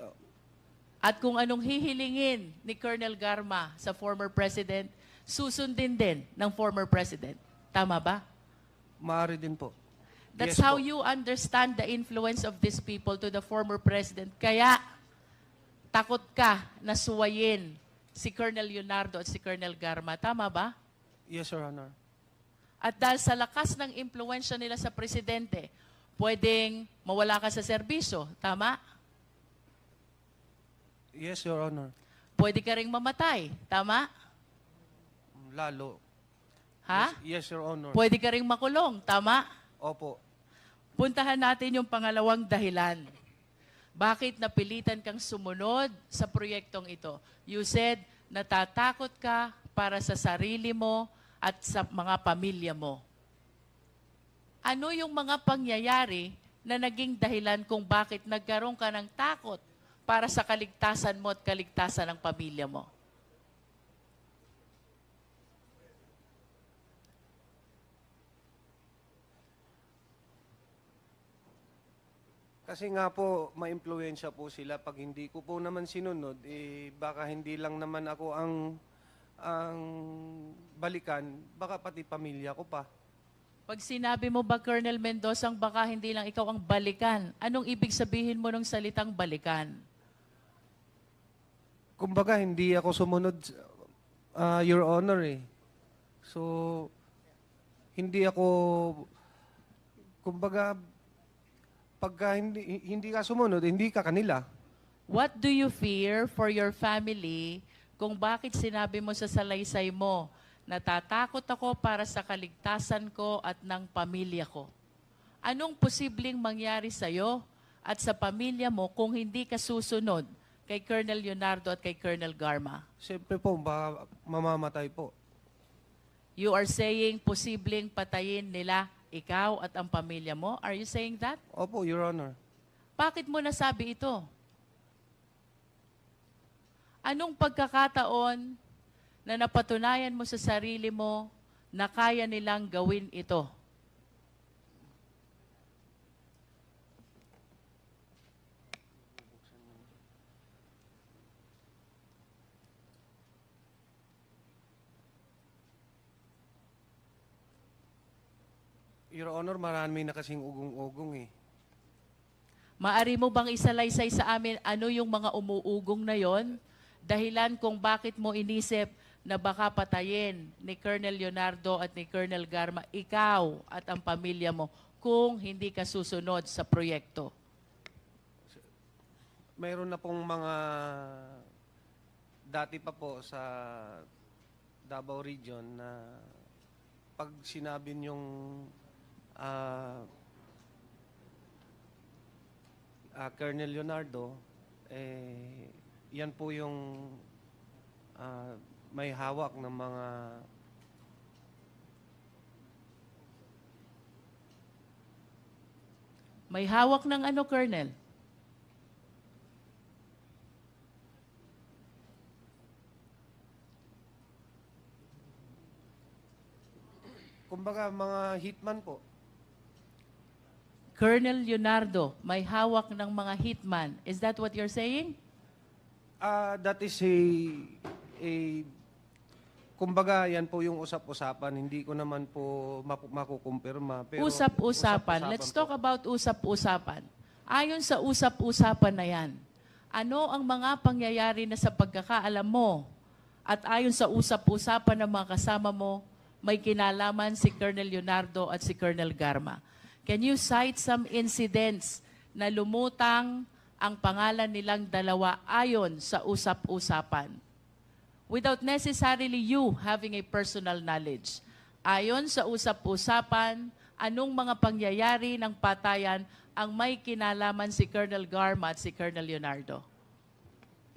At kung anong hihilingin ni Colonel Garma sa former president, susundin din ng former president. Tama ba? Maaari din po. That's Yes how po. you understand the influence of these people to the former president. Kaya, takot ka na suwayin si Colonel Leonardo at si Colonel Garma. Tama ba? Yes, Your Honor. At dahil sa lakas ng impluensya nila sa presidente, pwedeng mawala ka sa serbisyo. Tama? Yes, Your Honor. Pwede ka ring mamatay. Tama? Lalo. Ha? Yes, Your Honor. Pwede ka ring makulong. Tama? Opo. Puntahan natin yung pangalawang dahilan. Bakit napilitan kang sumunod sa proyektong ito? You said, natatakot ka para sa sarili mo at sa mga pamilya mo. Ano yung mga pangyayari na naging dahilan kung bakit nagkaroon ka ng takot para sa kaligtasan mo at kaligtasan ng pamilya mo? Kasi nga po, maimpluwensya po sila. Pag hindi ko po naman sinunod, baka hindi lang naman ako ang balikan, baka pati pamilya ko pa. Pag sinabi mo ba, Colonel Mendoza, baka hindi lang ikaw ang balikan, anong ibig sabihin mo ng salitang balikan? Kumbaga, hindi ako sumunod, Your Honor eh. So, hindi ako, kumbaga, pagka hindi ka sumunod, hindi ka kanila. What do you fear for your family kung bakit sinabi mo sa salaysay mo, natatakot ako para sa kaligtasan ko at ng pamilya ko? Anong posibleng mangyari sa'yo at sa pamilya mo kung hindi ka susunod kay Colonel Leonardo at kay Colonel Garma? Siyempre po, baka mamamatay po. You are saying posibleng patayin nila ikaw at ang pamilya mo? Are you saying that? Opo, Your Honor. Bakit mo nasabi ito? Anong pagkakataon na napatunayan mo sa sarili mo na kaya nilang gawin ito? Your Honor, marami na kasing ugong-ugong eh. Maari mo bang isalaysay sa amin ano yung mga umuugong na yon? Dahilan kung bakit mo inisip na baka patayin ni Colonel Leonardo at ni Colonel Garma ikaw at ang pamilya mo kung hindi ka susunod sa proyekto? Mayroon na pong mga dati pa po sa Davao Region na pag sinabi niyong Colonel Leonardo, yan po yung may hawak ng mga May hawak ng ano, Colonel? kumbaga mga hitman po. Colonel Leonardo, may hawak ng mga hitman. Is that what you're saying? That is kumbaga yan po yung usap-usapan. Hindi ko naman po makukumpirma. Pero Usap-usapan. Let's talk po. about usap-usapan. Ayon sa usap-usapan na yan, ano ang mga pangyayari na sa pagkakaalam mo at ayon sa usap-usapan ng mga kasama mo, may kinalaman si Colonel Leonardo at si Colonel Garma? Can you cite some incidents na lumutang ang pangalan nilang dalawa ayon sa usap-usapan? Without necessarily you having a personal knowledge. Ayon sa usap-usapan, anong mga pangyayari ng patayan ang may kinalaman si Colonel Garma at si Colonel Leonardo?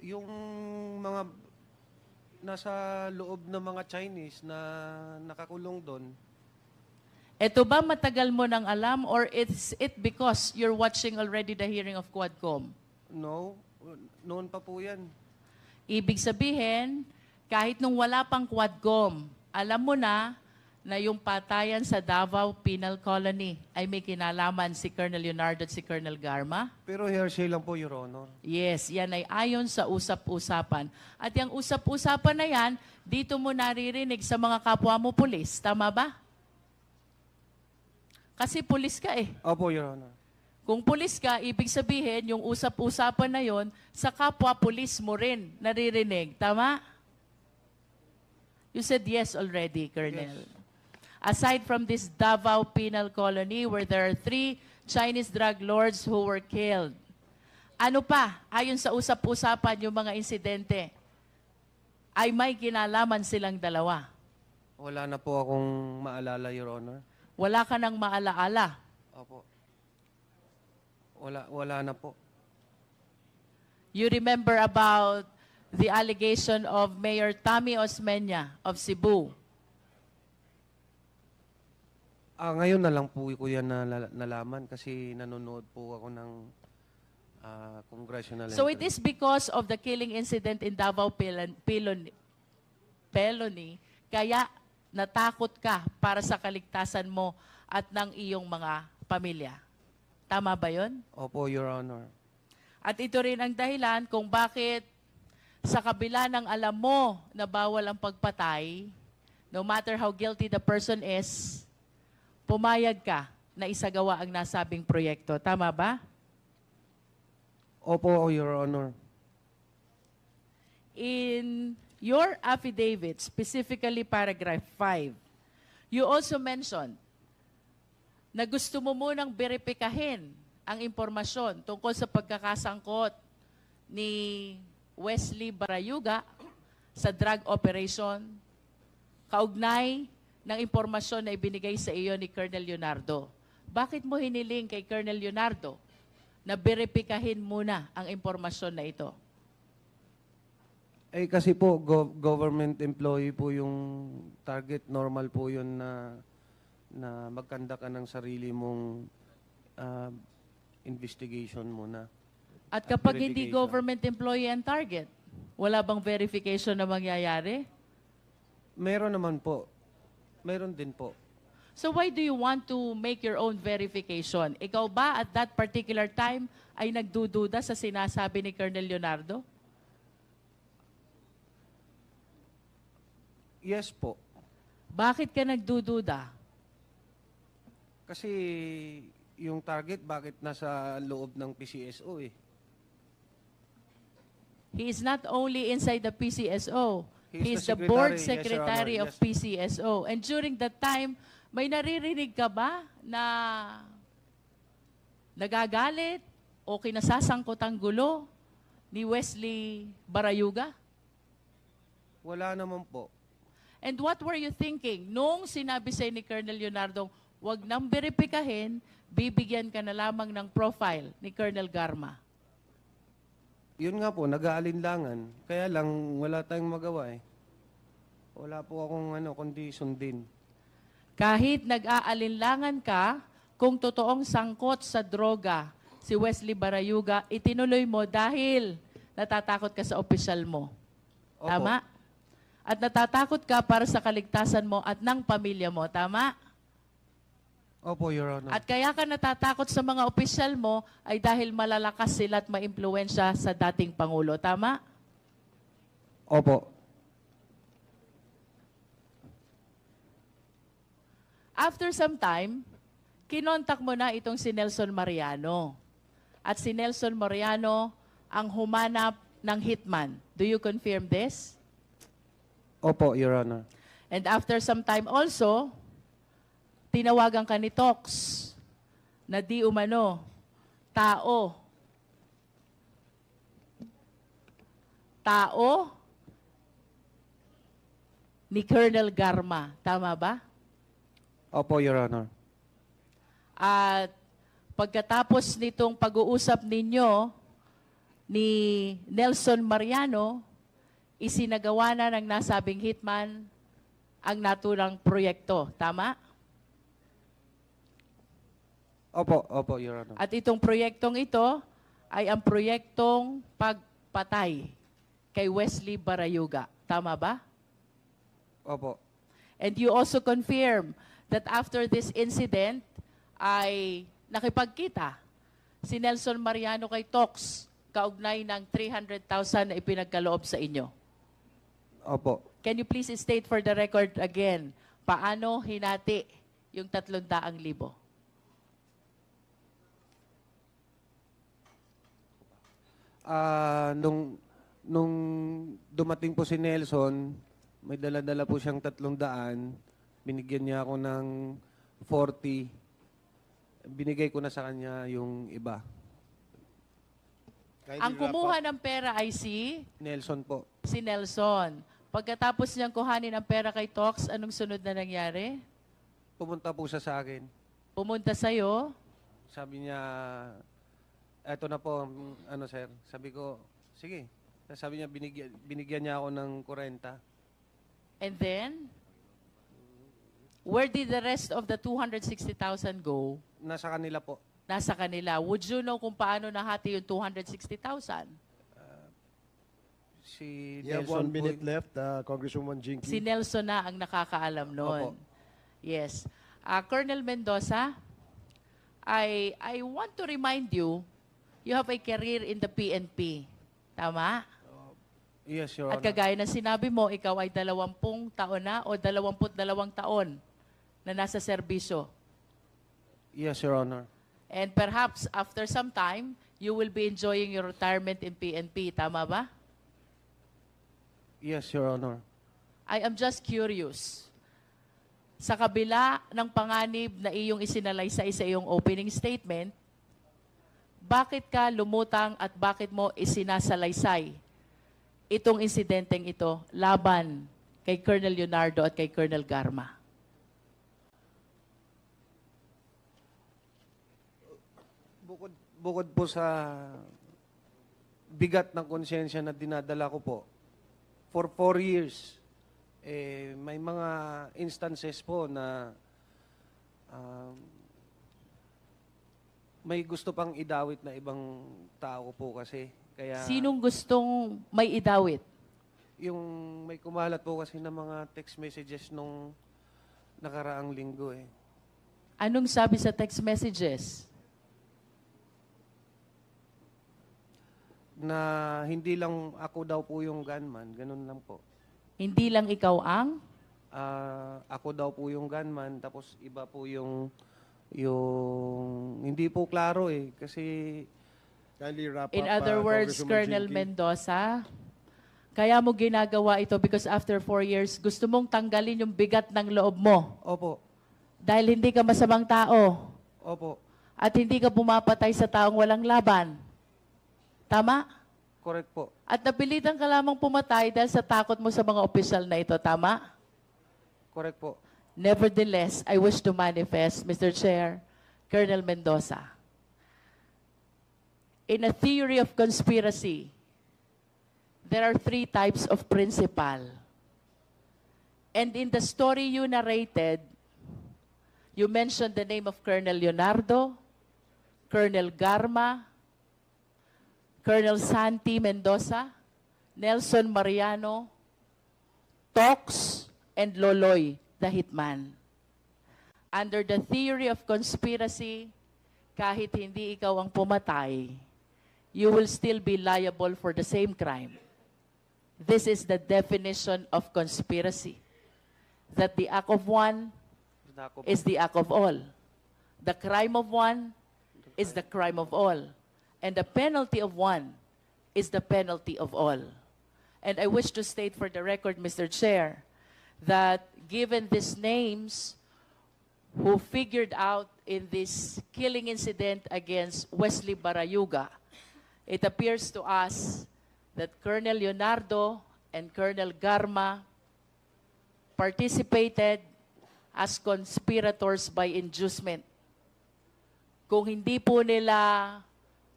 Yung mga nasa loob ng mga Chinese na nakakulong doon, Ito ba matagal mo nang alam or is it because you're watching already the hearing of Quadcom? no, noon pa po yan. Ibig sabihin, kahit nung wala pang Quadcom, alam mo na yung patayan sa Davao Penal Colony ay may kinalaman si Colonel Leonardo at si Colonel Garma? Pero hearsay lang po, Your Honor. Yes, yan ay ayon sa usap-usapan. At yung usap-usapan na yan, dito mo naririnig sa mga kapwa mo pulis. Tama ba? Kasi pulis ka eh. Opo, Your Honor. Kung pulis ka, ibig sabihin, yung usap-usapan na yon sa kapwa pulis mo rin naririnig. Tama? You said yes already, Colonel. Yes. Aside from this Davao Penal Colony where there are 3 Chinese drug lords who were killed, ano pa, ayon sa usap-usapan yung mga insidente, ay may kinalaman silang dalawa? Wala na po akong maalala, Your Honor. Wala ka nang maalaala. Opo. Wala na po. You remember about the allegation of Mayor Tommy Osmeña of Cebu? Ngayon na lang po ko yan nalaman kasi nanonood po ako ng congressional So it entry. is because of the killing incident in Davao Peloni, kaya natakot ka para sa kaligtasan mo at ng iyong mga pamilya. Tama ba yon? Opo, Your Honor. At ito rin ang dahilan kung bakit sa kabila ng alam mo na bawal ang pagpatay, no matter how guilty the person is, pumayag ka na isagawa ang nasabing proyekto. Tama ba? Opo, Your Honor. In your affidavit, specifically paragraph 5, you also mentioned na gusto mo munang beripikahin ang impormasyon tungkol sa pagkakasangkot ni Wesley Barayuga sa drug operation, kaugnay ng impormasyon na ibinigay sa iyo ni Colonel Leonardo. Bakit mo hiniling kay Colonel Leonardo na beripikahin muna ang impormasyon na ito? Eh kasi po, government employee po yung target. Normal po yun na magkanda ka ng sarili mong investigation muna. At kapag hindi verification. government employee ang target, wala bang verification na mangyayari? Meron naman po. Meron din po. So why do you want to make your own verification? Ikaw ba at that particular time ay nagdududa sa sinasabi ni Colonel Leonardo? Yes po. Bakit ka nagdududa? Kasi yung target, bakit nasa loob ng PCSO eh? He is not only inside the PCSO. He He's is the the board secretary. Yes, Your secretary Honor. of Yes. PCSO. And during that time, may naririnig ka ba na nagagalit o kinasasangkot ang gulo ni Wesley Barayuga? Wala naman po. And what were you thinking nung sinabi sa'yo ni Colonel Leonardo, wag nang beripikahin, bibigyan ka na lamang ng profile ni Colonel Garma? Yun nga po, nag-aalinlangan. Kaya lang, wala tayong magawa eh. Wala po akong kundi sundin. Kahit nag-aalinlangan ka, kung totoong sangkot sa droga si Wesley Barayuga, itinuloy mo dahil natatakot ka sa opisyal mo. Opo. Tama? At natatakot ka para sa kaligtasan mo at ng pamilya mo. Tama? Opo, Your Honor. At kaya ka natatakot sa mga opisyal mo ay dahil malalakas sila at maimpluwensya sa dating Pangulo. Tama? Opo. After some time, kinontak mo na itong si Nelson Mariano. At si Nelson Mariano ang humanap ng hitman. Do you confirm this? Opo, Your Honor. And after some time also, tinawagan ka ni Tox na di umano, tao ni Colonel Garma. Tama ba? Opo, Your Honor. At pagkatapos nitong pag-uusap ninyo ni Nelson Mariano, isinagawa na ng nasabing hitman ang naturang proyekto. Tama? Opo, Your Honor. At itong proyektong ito ay ang proyektong pagpatay kay Wesley Barayuga. Tama ba? Opo. And you also confirm that after this incident ay nakipagkita si Nelson Mariano kay Tox kaugnay ng 300,000 na ipinagkaloob sa inyo. Opo. Can you please state for the record again, paano hinati yung 300,000? Nung dumating po si Nelson, may dala-dala po siyang 300. Binigyan niya ako ng 40. Binigay ko na sa kanya yung iba. Ang kumuha ng pera ay si Nelson po. Nelson. Pagkatapos niyang kuhanin ang pera kay Tox, anong sunod na nangyari? Pumunta po siya sa akin. Pumunta sa'yo, Sabi niya, eto na po, sir. Sabi ko, sige. Sabi niya, binigyan niya ako ng 40. and then, where did the rest of the 260,000 go? Nasa kanila po. Nasa kanila. Would you know kung paano nahati yung 260,000? Si You have Nelson 1 minute po, left, Congresswoman Jinky. Si Nelson na ang nakakaalam noon. Opo. Yes. Colonel Mendoza, I want to remind you, you have a career in the PNP. Tama? Yes, Your At Honor. kagaya ng sinabi mo, ikaw ay 20 taon na o 22 taon na nasa serbisyo. Yes, Your Honor. And perhaps after some time, you will be enjoying your retirement in PNP. Tama ba? Yes, Your Honor. I am just curious. Sa kabila ng panganib na iyong isinalaysay sa iyong opening statement, bakit ka lumutang at bakit mo isinasalaysay itong insidenteng ito laban kay Colonel Leonardo at kay Colonel Garma? Bukod po sa bigat ng konsyensya na dinadala ko po, for 4 years, may mga instances po na may gusto pang idawit na ibang tao po kasi. Kaya Sinong gustong may idawit? yung may kumalat po kasi ng mga text messages nung nakaraang linggo eh. Anong sabi sa text messages? Na hindi lang ako daw po yung gunman, ganun lang po. Hindi lang ikaw ang? Ako daw po yung gunman, tapos iba po yung hindi po klaro eh. Kasi Kindly wrap In up, other words, Congresswoman Colonel Jinky. Mendoza, kaya mo ginagawa ito because after 4 years, gusto mong tanggalin yung bigat ng loob mo opo, dahil hindi ka masamang tao opo, at hindi ka pumapatay sa taong walang laban. Tama? correct po. At napilitan ka lamang pumatay dahil sa takot mo sa mga opisyal na ito. Tama? Correct po. Nevertheless, I wish to manifest, Mr. Chair, Colonel Mendoza. In a theory of conspiracy, there are 3 types of principal. And in the story you narrated, you mentioned the name of Colonel Leonardo, Colonel Garma, Colonel Santi Mendoza, Nelson Mariano, Tox, and Loloy, the hitman. Under the theory of conspiracy, kahit hindi ikaw ang pumatay, you will still be liable for the same crime. This is the definition of conspiracy. That the act of one is the act of all. The crime of one is the crime of all. And the penalty of one is the penalty of all. And I wish to state for the record, Mr. Chair, that given these names who figured out in this killing incident against Wesley Barayuga, it appears to us that Colonel Leonardo and Colonel Garma participated as conspirators by inducement. Kung hindi po nila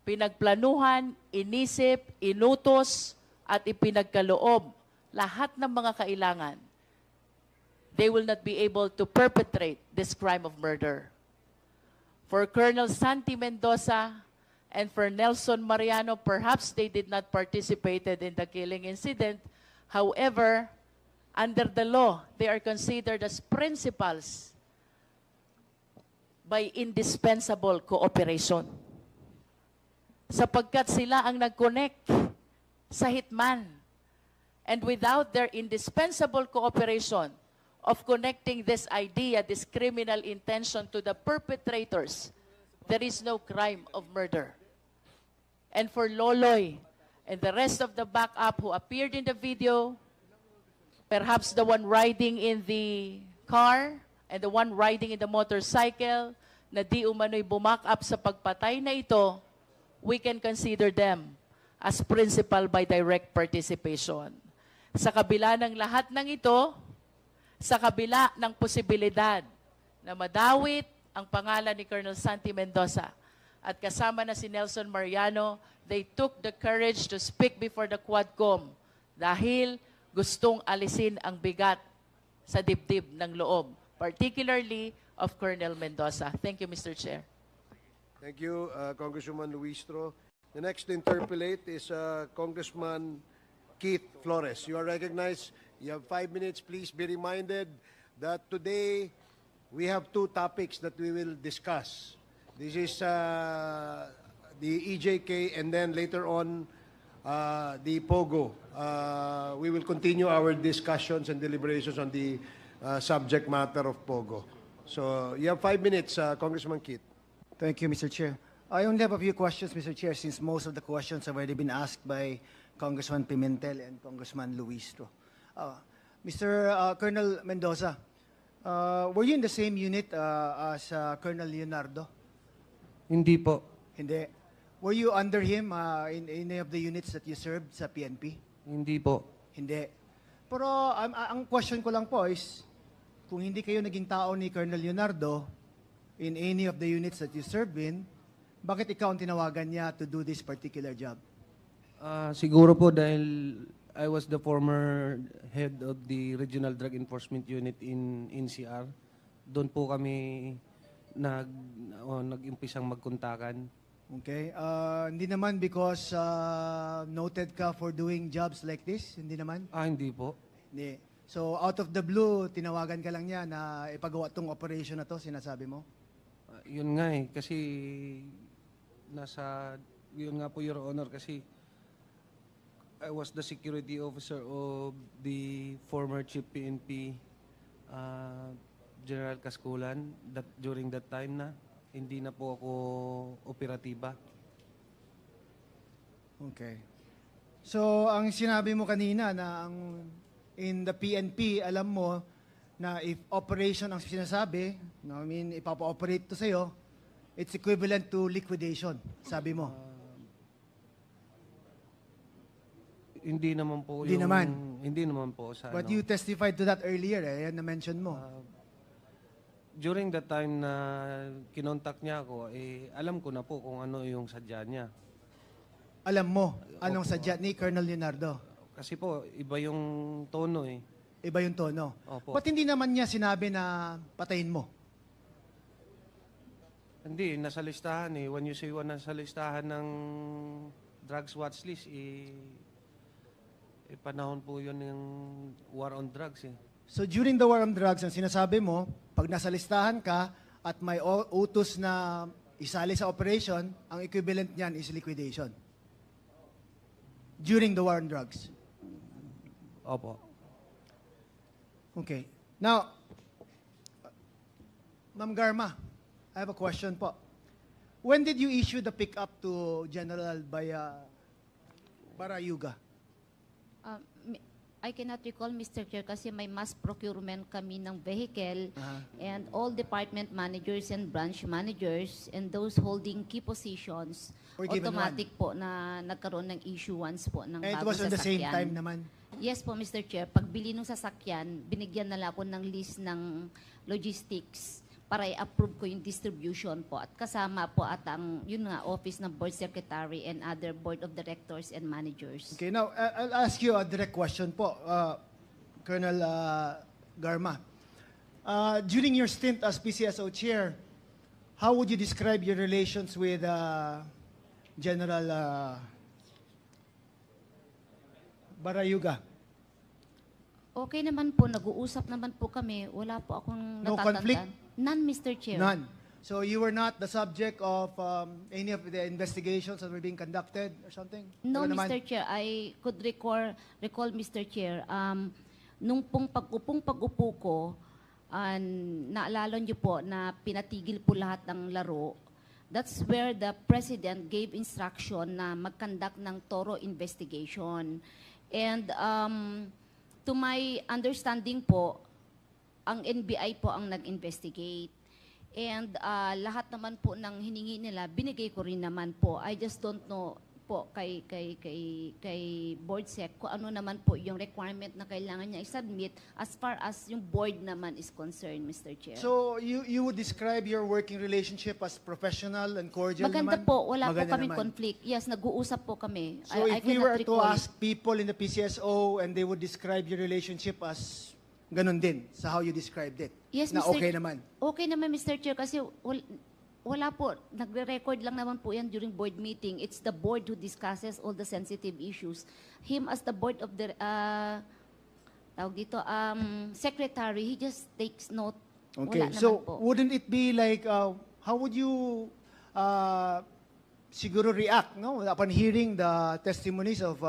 pinagplanuhan, inisip, inutos, at ipinagkaloob lahat ng mga kailangan, they will not be able to perpetrate this crime of murder. For Colonel Santi Mendoza and for Nelson Mariano, perhaps they did not participated in the killing incident. However, under the law, they are considered as principals by indispensable cooperation. Sapagkat sila ang nag-connect sa hitman. And without their indispensable cooperation of connecting this idea, this criminal intention to the perpetrators, there is no crime of murder. And for Loloy and the rest of the backup who appeared in the video, perhaps the one riding in the car and the one riding in the motorcycle na di umano'y bumak up sa pagpatay na ito, we can consider them as principal by direct participation. Sa kabila ng lahat ng ito, sa kabila ng posibilidad na madawit ang pangalan ni Colonel Santi Mendoza at kasama na si Nelson Mariano, they took the courage to speak before the Quadcom dahil gustong alisin ang bigat sa dibdib ng loob, particularly of Colonel Mendoza. Thank you, Mr. Chair. Thank you, Congresswoman Luistro. The next to interpolate is Congressman Keith Flores. You are recognized. You have 5 minutes. Please be reminded that today we have 2 topics that we will discuss. This is the EJK, and then later on, the POGO. We will continue our discussions and deliberations on the subject matter of POGO. So you have 5 minutes, Congressman Kit. Thank you, Mr. Chair. I only have a few questions, Mr. Chair, since most of the questions have already been asked by Congressman Pimentel and Congressman Luistro. Mr. Colonel Mendoza, were you in the same unit as Colonel Leonardo? Hindi po. Hindi. Were you under him in any of the units that you served sa PNP? Hindi po. Hindi. Pero ang question ko lang po is, kung hindi kayo naging tao ni Colonel Leonardo in any of the units that you served in, bakit ikaw ang tinawagan niya to do this particular job? Siguro po dahil I was the former head of the Regional Drug Enforcement Unit in NCR. Doon po kami nag-umpisang magkuntakan. Okay. Hindi naman because noted ka for doing jobs like this? Hindi naman? Hindi po. Hindi. So, out of the blue, tinawagan ka lang niya na ipagawa tong operation na to, sinasabi mo? Yun nga eh, kasi yun nga po, Your Honor, kasi I was the security officer of the former Chief PNP, General Casculan, during that time na. Hindi na po ako operatiba. Okay. So, ang sinabi mo kanina na in the PNP, alam mo na if operation ang sinasabi, no, I mean, ipapa-operate to sa'yo, it's equivalent to liquidation, sabi mo. Hindi naman po Hindi naman. Hindi naman po sa But ano. you testified to that earlier, yan na-mention mo. During the time na kinontak niya ako, alam ko na po kung ano yung sadya niya. Alam mo anong sadya ni Colonel Leonardo. Kasi po, iba yung tono eh. Iba yung tono. Opo. Ba't hindi naman niya sinabi na patayin mo? Hindi, nasa listahan eh. When you say nasa listahan ng drugs watch list, panahon po yun yung war on drugs eh. So during the war on drugs, ang sinasabi mo, pag nasa listahan ka at may utos na isali sa operation, ang equivalent niyan is liquidation. During the war on drugs. Opo. Okay. Now, Ma'am Garma, I have a question po. When did you issue the pick-up to General Barayuga? I cannot recall, Mr. Chair, kasi may mass procurement kami ng vehicle and all department managers and branch managers and those holding key positions, Were given automatic po na nagkaroon ng issuance po ng And it bagong was on the same sasakyan. time naman. Yes po, Mr. Chair. Pagbili ng sasakyan, binigyan nila ako ng list ng logistics para i-approve ko yung distribution po. At kasama po at ang, yun nga, office ng board secretary and other board of directors and managers. Okay, now, I'll ask you a direct question po, Colonel Garma. During your stint as PCSO chair, how would you describe your relations with General Barayuga? Okay naman po, nag-uusap naman po kami. Wala po akong No natatandaan. conflict? None, Mr. Chair. None. So you were not the subject of any of the investigations that were being conducted or something? No, Wala naman? Mr. Chair. I could recall, Mr. Chair, nung pag-upo ko, naalala niyo po na pinatigil po lahat ng laro. That's where the President gave instruction na mag-conduct ng thorough investigation. And to my understanding po, ang NBI po ang nag-investigate. And lahat naman po ng hiningi nila, binigay ko rin naman po. I just don't know po kay Board Sec kung ano naman po yung requirement na kailangan niya i-submit as far as yung board naman is concerned, Mr. Chair. So you would describe your working relationship as professional and cordial Maganda naman? po, wala po Maganda kaming naman. conflict. Yes, nag-uusap po kami. So I if we cannot were to recall. ask people in the PCSO and they would describe your relationship as ganun din sa how you described it, Yes, na Mr. okay naman? Okay naman, Mr. Chair, kasi wala po. Nagre-record lang naman po yan during board meeting. It's the board who discusses all the sensitive issues. Him as the board of the, tawag dito, secretary, he just takes note. Okay, Wala so naman po. wouldn't it be like, how would you siguro react, no, upon hearing the testimonies of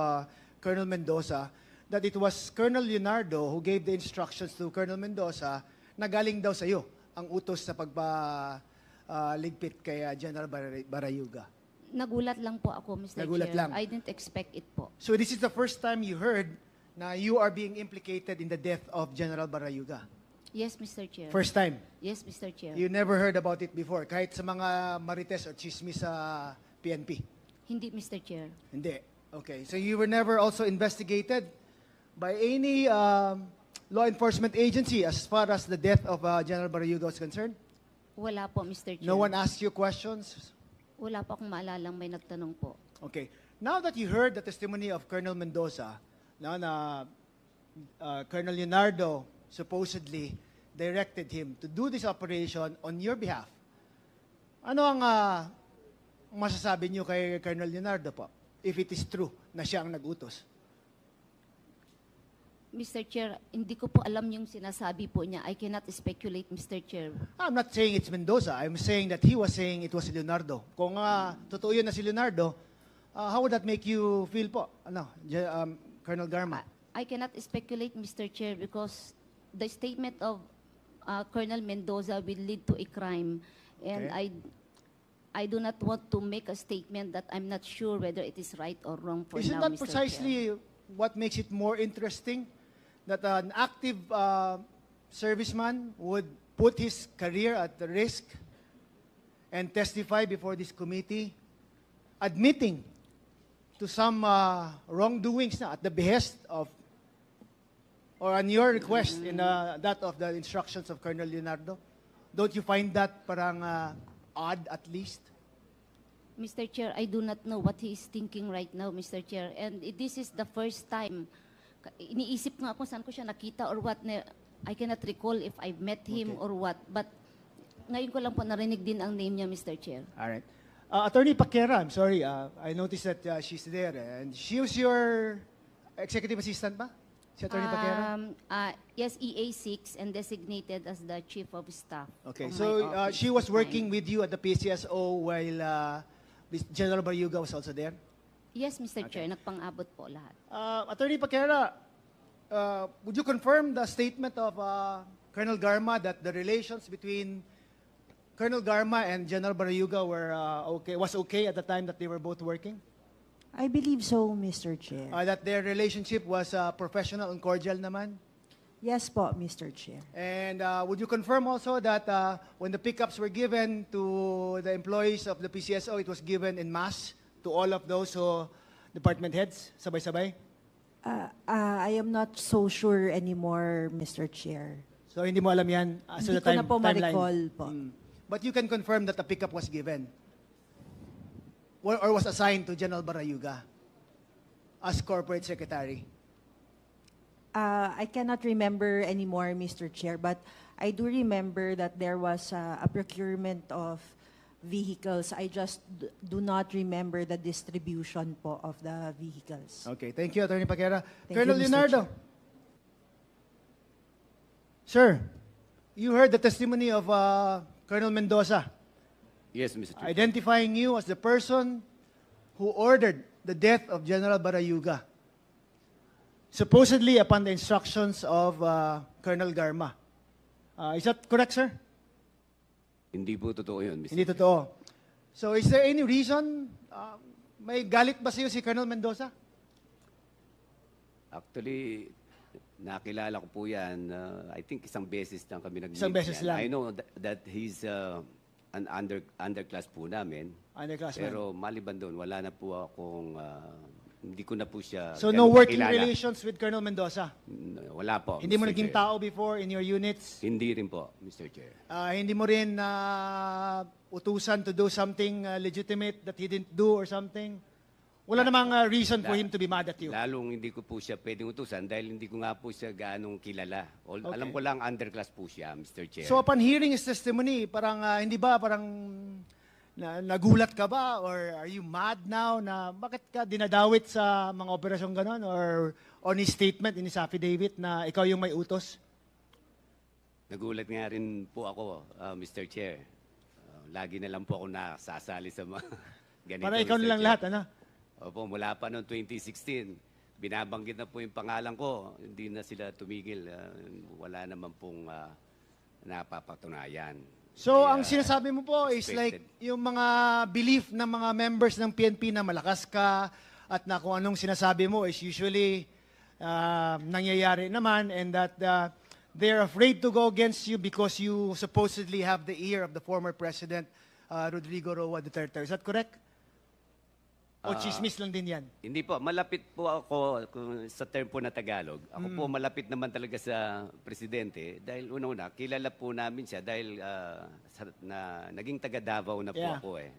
Colonel Mendoza, that it was Colonel Leonardo who gave the instructions to Colonel Mendoza na galing daw sa iyo ang utos sa pagpaligpit kay General Barayuga. Nagulat lang po ako, Mr. Nagulat Chair. lang. I didn't expect it po. So this is the first time you heard na you are being implicated in the death of General Barayuga. Yes, Mr. Chair. First time. Yes, Mr. Chair. You never heard about it before, kahit sa mga marites or chismis sa PNP? Hindi, Mr. Chair. Hindi. Okay. So you were never also investigated by any law enforcement agency as far as the death of General Barayuga was concerned? Wala po, Mr. Chair. No one asked you questions? Wala po akong maalalang may nagtanong po. Okay. Now that you heard the testimony of Colonel Mendoza, now na Colonel Leonardo supposedly directed him to do this operation on your behalf, ano ang masasabi niyo kay Colonel Leonardo po, if it is true na siya ang nagutos? Mr. Chair, hindi ko po alam yung sinasabi po niya. I cannot speculate, Mr. Chair. I'm not saying it's Mendoza. I'm saying that he was saying it was Leonardo. Kung totoo yun na si Leonardo, how would that make you feel po? Colonel Garma? I cannot speculate, Mr. Chair, because the statement of Colonel Mendoza will lead to a crime. And Okay. I do not want to make a statement that I'm not sure whether it is right or wrong for Isn't now, that Mr. Chair. precisely what makes it more interesting? That an active serviceman would put his career at risk and testify before this committee, admitting to some wrongdoings na at the behest of, or on your request in that of the instructions of Colonel Leonardo? Don't you find that parang odd at least? Mr. Chair, I do not know what he is thinking right now, Mr. Chair. And this is the first time. Iniisip nga ako saan ko siya nakita or what. I cannot recall if I've met him Okay. or what. But ngayon ko lang po narinig din ang name niya, Mr. Chair. All right. Attorney Paquera, I'm sorry. I noticed that she's there. And she was your executive assistant ba? Si Attorney Paquera? Yes, EA6 and designated as the Chief of Staff. Okay, of so my office she was at the time. working with you at the PCSO while General Barayuga was also there? Yes, Mr. Chair. Nagpang-abot po lahat. Attorney Paquera, would you confirm the statement of Colonel Garma that the relations between Colonel Garma and General Barayuga was okay at the time that they were both working? I believe so, Mr. Chair. That their relationship was professional and cordial naman? Yes po, Mr. Chair. And would you confirm also that when the pickups were given to the employees of the PCSO, it was given en masse to all of those department heads, sabay-sabay? I am not so sure anymore, Mr. Chair. So hindi mo alam yan as to Hindi the ko na po timeline? ma-recall po. But you can confirm that the pickup was given? Or was assigned to General Barayuga as corporate secretary? I cannot remember anymore, Mr. Chair, but I do remember that there was a procurement of vehicles. I just do not remember the distribution po of the vehicles. Okay, thank you, Attorney Paquera. Thank Colonel you, Mr. Leonardo. Sir, you heard the testimony of Colonel Mendoza, Yes, Mr. Chair. identifying you as the person who ordered the death of General Barayuga, supposedly upon the instructions of Colonel Garma. Is that correct, sir? Hindi po totoo yun, Mr. Hindi totoo. So is there any reason, may galit ba sa'yo si Colonel Mendoza? Actually, nakilala ko po yan. I think isang beses lang kami nag-meet. Isang beses yan. lang. I know that he's an underclass po namin. Underclassman. Pero maliban doon, wala na po akong, hindi ko na po siya So no ganun working kakilala. relations with Colonel Mendoza? Wala po. Hindi mo Mr. naging Chair. tao before in your units? Hindi rin po, Mr. Chair. Hindi mo rin utusan to do something legitimate that he didn't do or something? Wala namang reason for him to be mad at you? Lalong hindi ko po siya pwedeng utusan dahil hindi ko nga po siya gaanong kilala. Okay. Alam ko lang underclass po siya, Mr. Chair. So upon hearing his testimony, parang hindi ba parang nagulat ka ba or are you mad now na bakit ka dinadawit sa mga operasyong ganon or on his statement in his affidavit na ikaw yung may utos? Nagulat nga rin po ako, Mr. Chair. lagi na lang po ako nasasali sa mga ganito. Para ikaw Mr. na lang Chair. lahat, ano? Opo, mula pa noong 2016, binabanggit na po yung pangalan ko, hindi na sila tumigil. Wala naman pong napapatunayan. So, Kaya, ang sinasabi mo po is like expected. yung mga belief ng mga members ng PNP na malakas ka at na kung anong sinasabi mo is usually nangyayari naman and that they're afraid to go against you because you supposedly have the ear of the former President Rodrigo Roa Duterte. Is that correct? O chismis lang din yan? Hindi po, malapit po ako sa term po na Tagalog. Ako po malapit naman talaga sa presidente dahil una-una, kilala po namin siya dahil naging taga Davao na po Yeah. ako eh.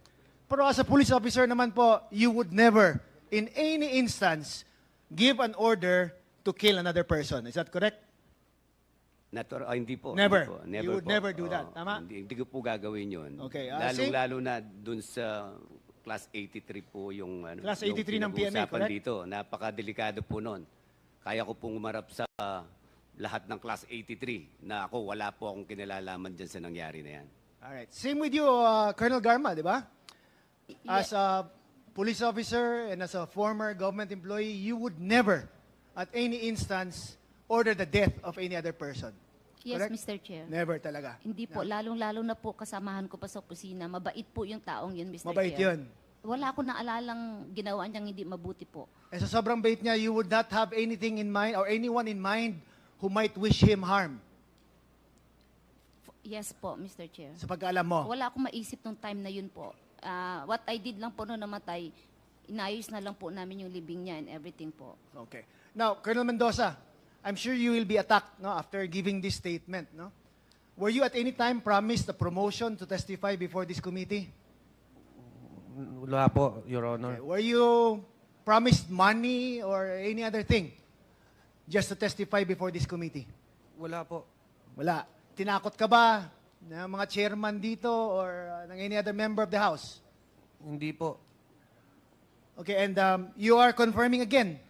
Pero as a police officer naman po, you would never, in any instance, give an order to kill another person. Is that correct? Hindi po. Never. Hindi po. Never You would po. never do that. Tama? Hindi ko po gagawin yun. Okay, Lalong-lalo na dun sa Class 83 po yung Class yung 83 ng PNA, pinag-uusapan correct? dito. Napakadelikado po nun. Kaya ko pong umarap sa lahat ng Class 83 na ako wala po akong kinalalaman dyan sa nangyari na yan. Alright. Same with you, Colonel Garma, di ba? As a police officer and as a former government employee, you would never, at any instance, order the death of any other person. Yes, Correct? Mr. Chair. Never talaga. Hindi po, lalong-lalo na po kasamahan ko pa sa opisina. Mabait po yung taong yun, Mr. Mabait Chair. yun. Wala akong naalalang ginawa niyang hindi mabuti po. And sa sobrang bait niya, you would not have anything in mind or anyone in mind who might wish him harm. Yes po, Mr. Chair. Sa pagkaalam mo. Wala akong maisip nung time na yun po. What I did lang po nung namatay, inayos na lang po namin yung libing niya and everything po. Okay. Now, Colonel Mendoza, I'm sure you will be attacked no, after giving this statement. No? Were you at any time promised a promotion to testify before this committee? Wala po, Your Honor. Okay. Were you promised money or any other thing just to testify before this committee? Wala po. Wala. Tinakot ka ba ng mga chairman dito or ng any other member of the House? Hindi po. Okay, and you are confirming again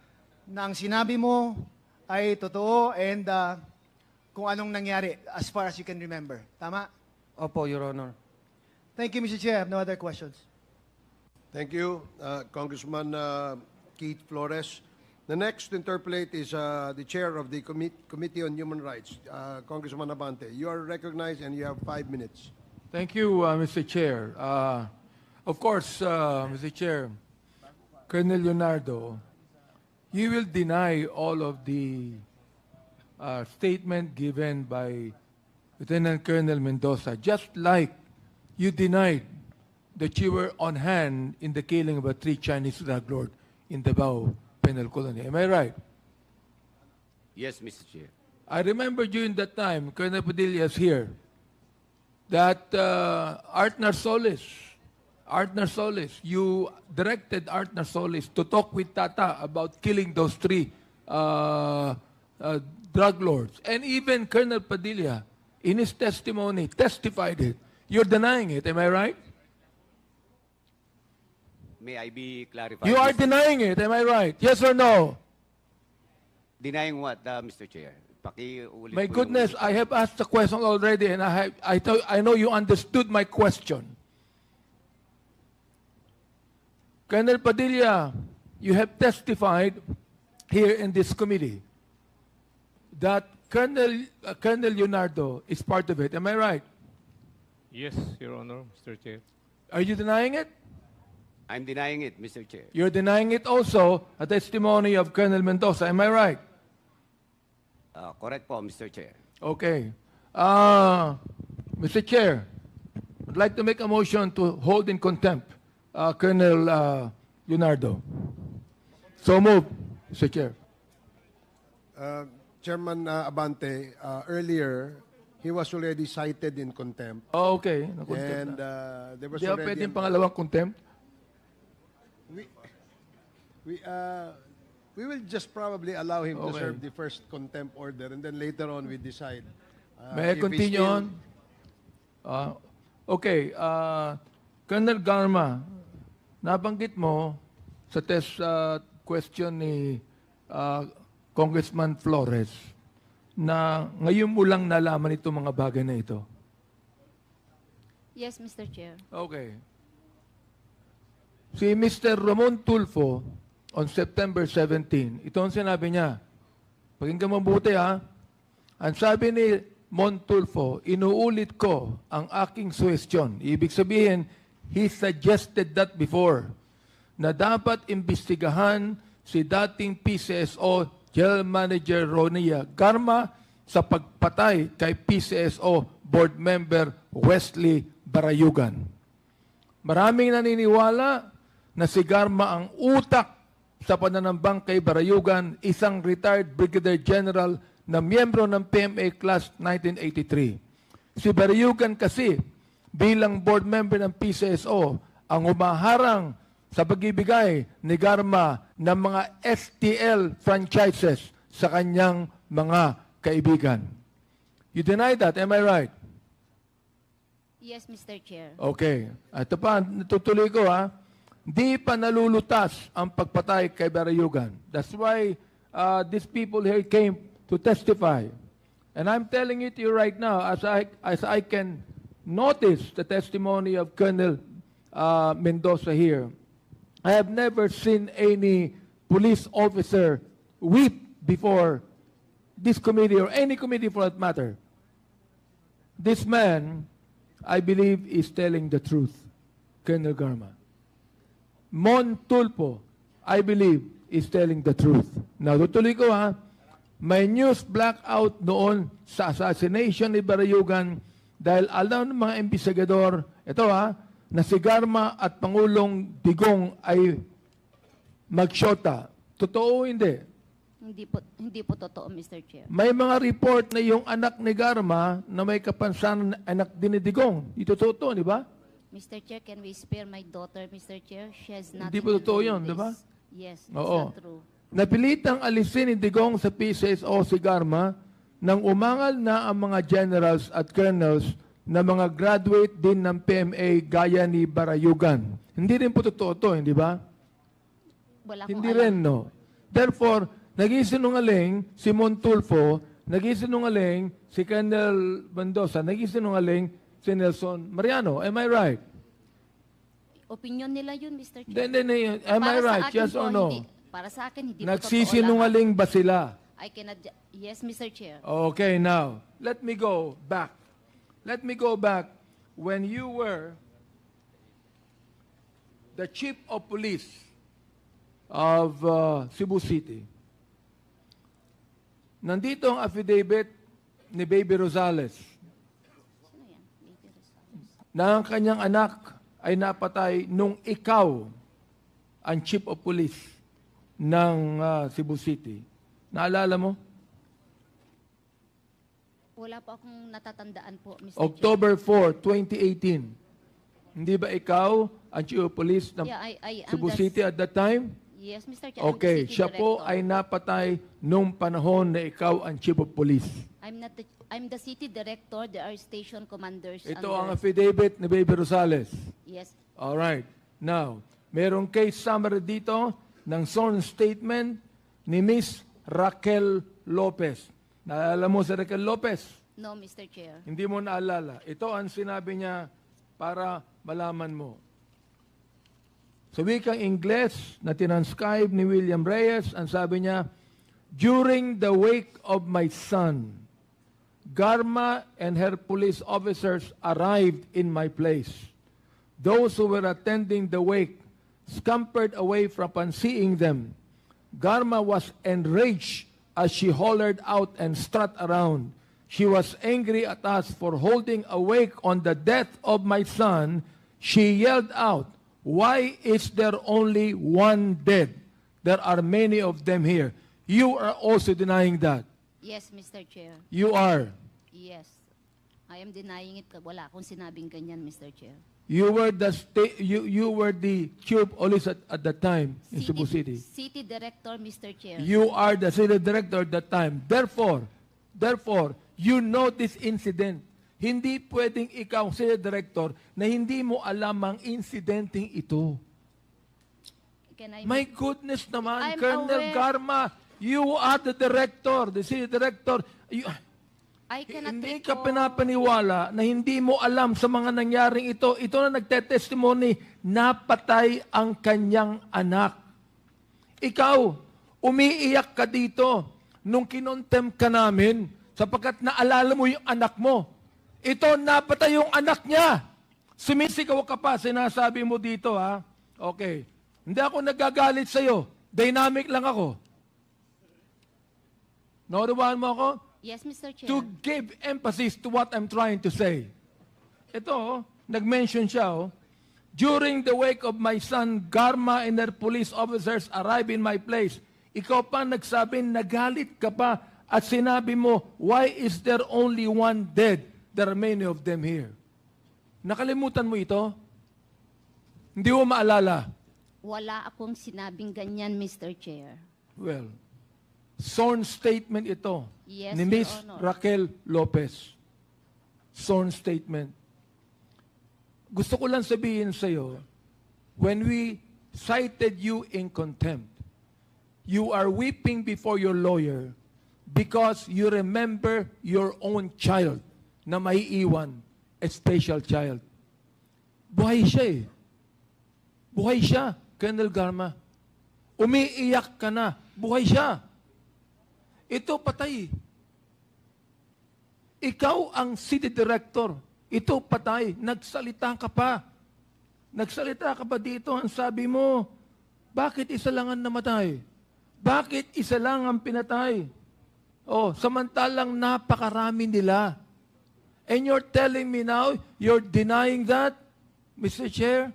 na ang sinabi mo ay totoo and kung anong nangyari as far as you can remember. Tama? Opo, Your Honor. Thank you, Mr. Chair. I have no other questions. Thank you, Congressman Keith Flores. The next to interpolate is the chair of the Committee on Human Rights, Congressman Abante. You are recognized and you have 5 minutes. Thank you, Mr. Chair. Of course, Mr. Chair, Colonel Leonardo, you will deny all of the statement given by Lieutenant Colonel Mendoza, just like you denied that you were on hand in the killing of a 3 Chinese drug lord in Davao Penal Colony. Am I right? Yes, Mr. Chair. I remember during that time, Colonel Padilla is here, that Art Narsoles, you directed Art Narsoles to talk with Tata about killing those 3 drug lords. And even Colonel Padilla, in his testimony, testified it. You're denying it, am I right? May I be clarified? You are Mr. denying it, am I right? Yes or no? Denying what, Mr. Chair? Pakiulit My po goodness, I have asked the question already and I know you understood my question. Colonel Padilla, you have testified here in this committee that Colonel Leonardo is part of it. Am I right? Yes, Your Honor, Mr. Chair. Are you denying it? I'm denying it, Mr. Chair. You're denying it also, a testimony of Colonel Mendoza. Am I right? Correct po, Mr. Chair. Okay. Mr. Chair, I'd like to make a motion to hold in contempt Colonel Leonardo. So move, Mr. Chair. Chairman Abante, earlier, he was already cited in contempt. Oh, okay. Na-contempt And na. there was Di ba already... pwedeng pangalawang contempt? We will just probably allow him to Okay. serve the first contempt order and then later on we decide. May I if he continue still- on? Okay. Colonel Garma, nabanggit mo sa test question ni Congressman Flores na ngayon mo lang nalaman itong mga bagay na ito. Yes, Mr. Chair. Okay. Si Mr. Ramon Tulfo, on September 17, ito ang sinabi niya. Pakinggan mo mabuti ha. Ang sabi ni Mon Tulfo, inuulit ko ang aking suwestyon. Ibig sabihin, he suggested that before, na dapat imbestigahan si dating PCSO General Manager Ronia Garma sa pagpatay kay PCSO Board Member Wesley Barayugan. Maraming naniniwala na si Garma ang utak sa pananambang kay Barayugan, isang retired Brigadier General na miyembro ng PMA Class 1983. Si Barayugan kasi, bilang board member ng PCSO, ang humaharang sa pagbibigay ni Garma ng mga STL franchises sa kanyang mga kaibigan. You deny that, am I right? Yes, Mr. Chair. Okay. Ito pa, natutuloy ko ha. Di pa nalulutas ang pagpatay kay Barayugan. That's why these people here came to testify. And I'm telling it to you right now, as I can notice the testimony of Colonel Mendoza here, I have never seen any police officer weep before this committee or any committee for that matter. This man, I believe, is telling the truth, Colonel Garma. Mon Tulfo, I believe, is telling the truth. Now, tutuloy ko ha, may news blackout noon sa assassination ni Barayugan dahil alam ng mga investigador, ito ha, na si Garma at Pangulong Digong ay magsyota. Totoo o hindi? Hindi po totoo, Mr. Chair. May mga report na yung anak ni Garma na may kapansanan anak din ni Digong. Ito totoo, di ba? Mr. Chair, can we spare my daughter, Mr. Chair? She has nothing Hindi po to totoo do yun, with di ba? this. Yes, it's Oo. not true. Napilitang alisin ni Digong sa PCSO si Garma nang umangal na ang mga generals at colonels na mga graduate din ng PMA gaya ni Barayugan. Hindi rin po totoo to, hindi ba? Wala akong Hindi alam. rin, no? Therefore, naging sinungaling si Montulfo, naging sinungaling si Colonel Mendoza, naging sinungaling si Nelson Mariano. Am I right? Opinion nila yun, Mr. Chair. Then, am I Para sa right? akin Yes po, or no? Para sa akin, hindi po totoo Nagsisinungaling ba sila? lahat. I cannot... Yes, Mr. Chair. Okay, now, let me go back. Let me go back when you were the chief of police of Cebu City. Nandito ang affidavit ni Baby Rosales Sino yan? Baby Rosales. na ang kanyang anak ay napatay nung ikaw ang chief of police ng Cebu City. Naalala mo? Wala po akong natatandaan po, Mr. October 4, 2018. Hindi ba ikaw ang chief of police ng Yeah, I am Cebu the- City at that time? Yes, Mr. Chair. I'm the Okay, city siya po director. ay napatay nung panahon na ikaw ang chief of police. I'm the city director. There are station commanders. Ito under- ang affidavit ni Baby Rosales. Yes. All right. Now, merong case summary dito ng sworn statement ni Miss Raquel Lopez. Naalala mo si Raquel Lopez? No, Mr. Chair. Hindi mo naalala. Ito ang sinabi niya para malaman mo. Sa wikang Ingles na tinanscribe ni William Reyes, ang sabi niya, during the wake of my son, Garma and her police officers arrived in my place. Those who were attending the wake scampered away from seeing them. Garma was enraged as she hollered out and strut around. She was angry at us for holding a wake on the death of my son. She yelled out, "Why is there only one dead? There are many of them here." You are also denying that. Yes, Mr. Chair. You are. Yes. I am denying it. Wala akong sinabing ganyan, Mr. Chair. You were the chief police at that time in Cebu City. City director, Mr. Chair. You are the city director at that time. Therefore, you know this incident. Hindi pwedeng ikaw, city director, na hindi mo alam ang insidenteng ito. Can I My goodness naman, I'm Colonel aware. Garma, you are the director, the city director. I cannot Hindi ka recall- pinapaniwala na hindi mo alam sa mga nangyaring ito. Ito na nagtetestimony, napatay ang kanyang anak. Ikaw, umiiyak ka dito nung kinontem ka namin sapagkat naalala mo yung anak mo. Ito, napatay yung anak niya. Sumisigaw ka pa, sinasabi mo dito, ha? Okay. Hindi ako nagagalit sa'yo. Dynamic lang ako. Naurawan mo ako? Yes, Mr. Chair. To give emphasis to what I'm trying to say. Ito, nag-mention siya, during the wake of my son, Garma and their police officers arrive in my place. Ikaw pa nagsabi, nagalit ka pa at sinabi mo, why is there only one dead? There are many of them here. Nakalimutan mo ito? Hindi mo maalala? Wala akong sinabing ganyan, Mr. Chair. Well, sworn statement ito Yes, ni Your Miss Honor. Raquel Lopez. Sworn statement. Gusto ko lang sabihin sa iyo, when we cited you in contempt, you are weeping before your lawyer because you remember your own child na maiiwan, a special child. Buhay siya eh. Buhay siya, Colonel Garma. Umiiyak ka na, buhay siya. Ito patay. Ikaw ang city director. Ito patay. Nagsalita ka pa. Nagsalita ka pa dito. Ang sabi mo, bakit isa lang ang namatay? Bakit isa lang ang pinatay? Oh, samantalang napakarami nila. And you're telling me now, you're denying that, Mr. Chair?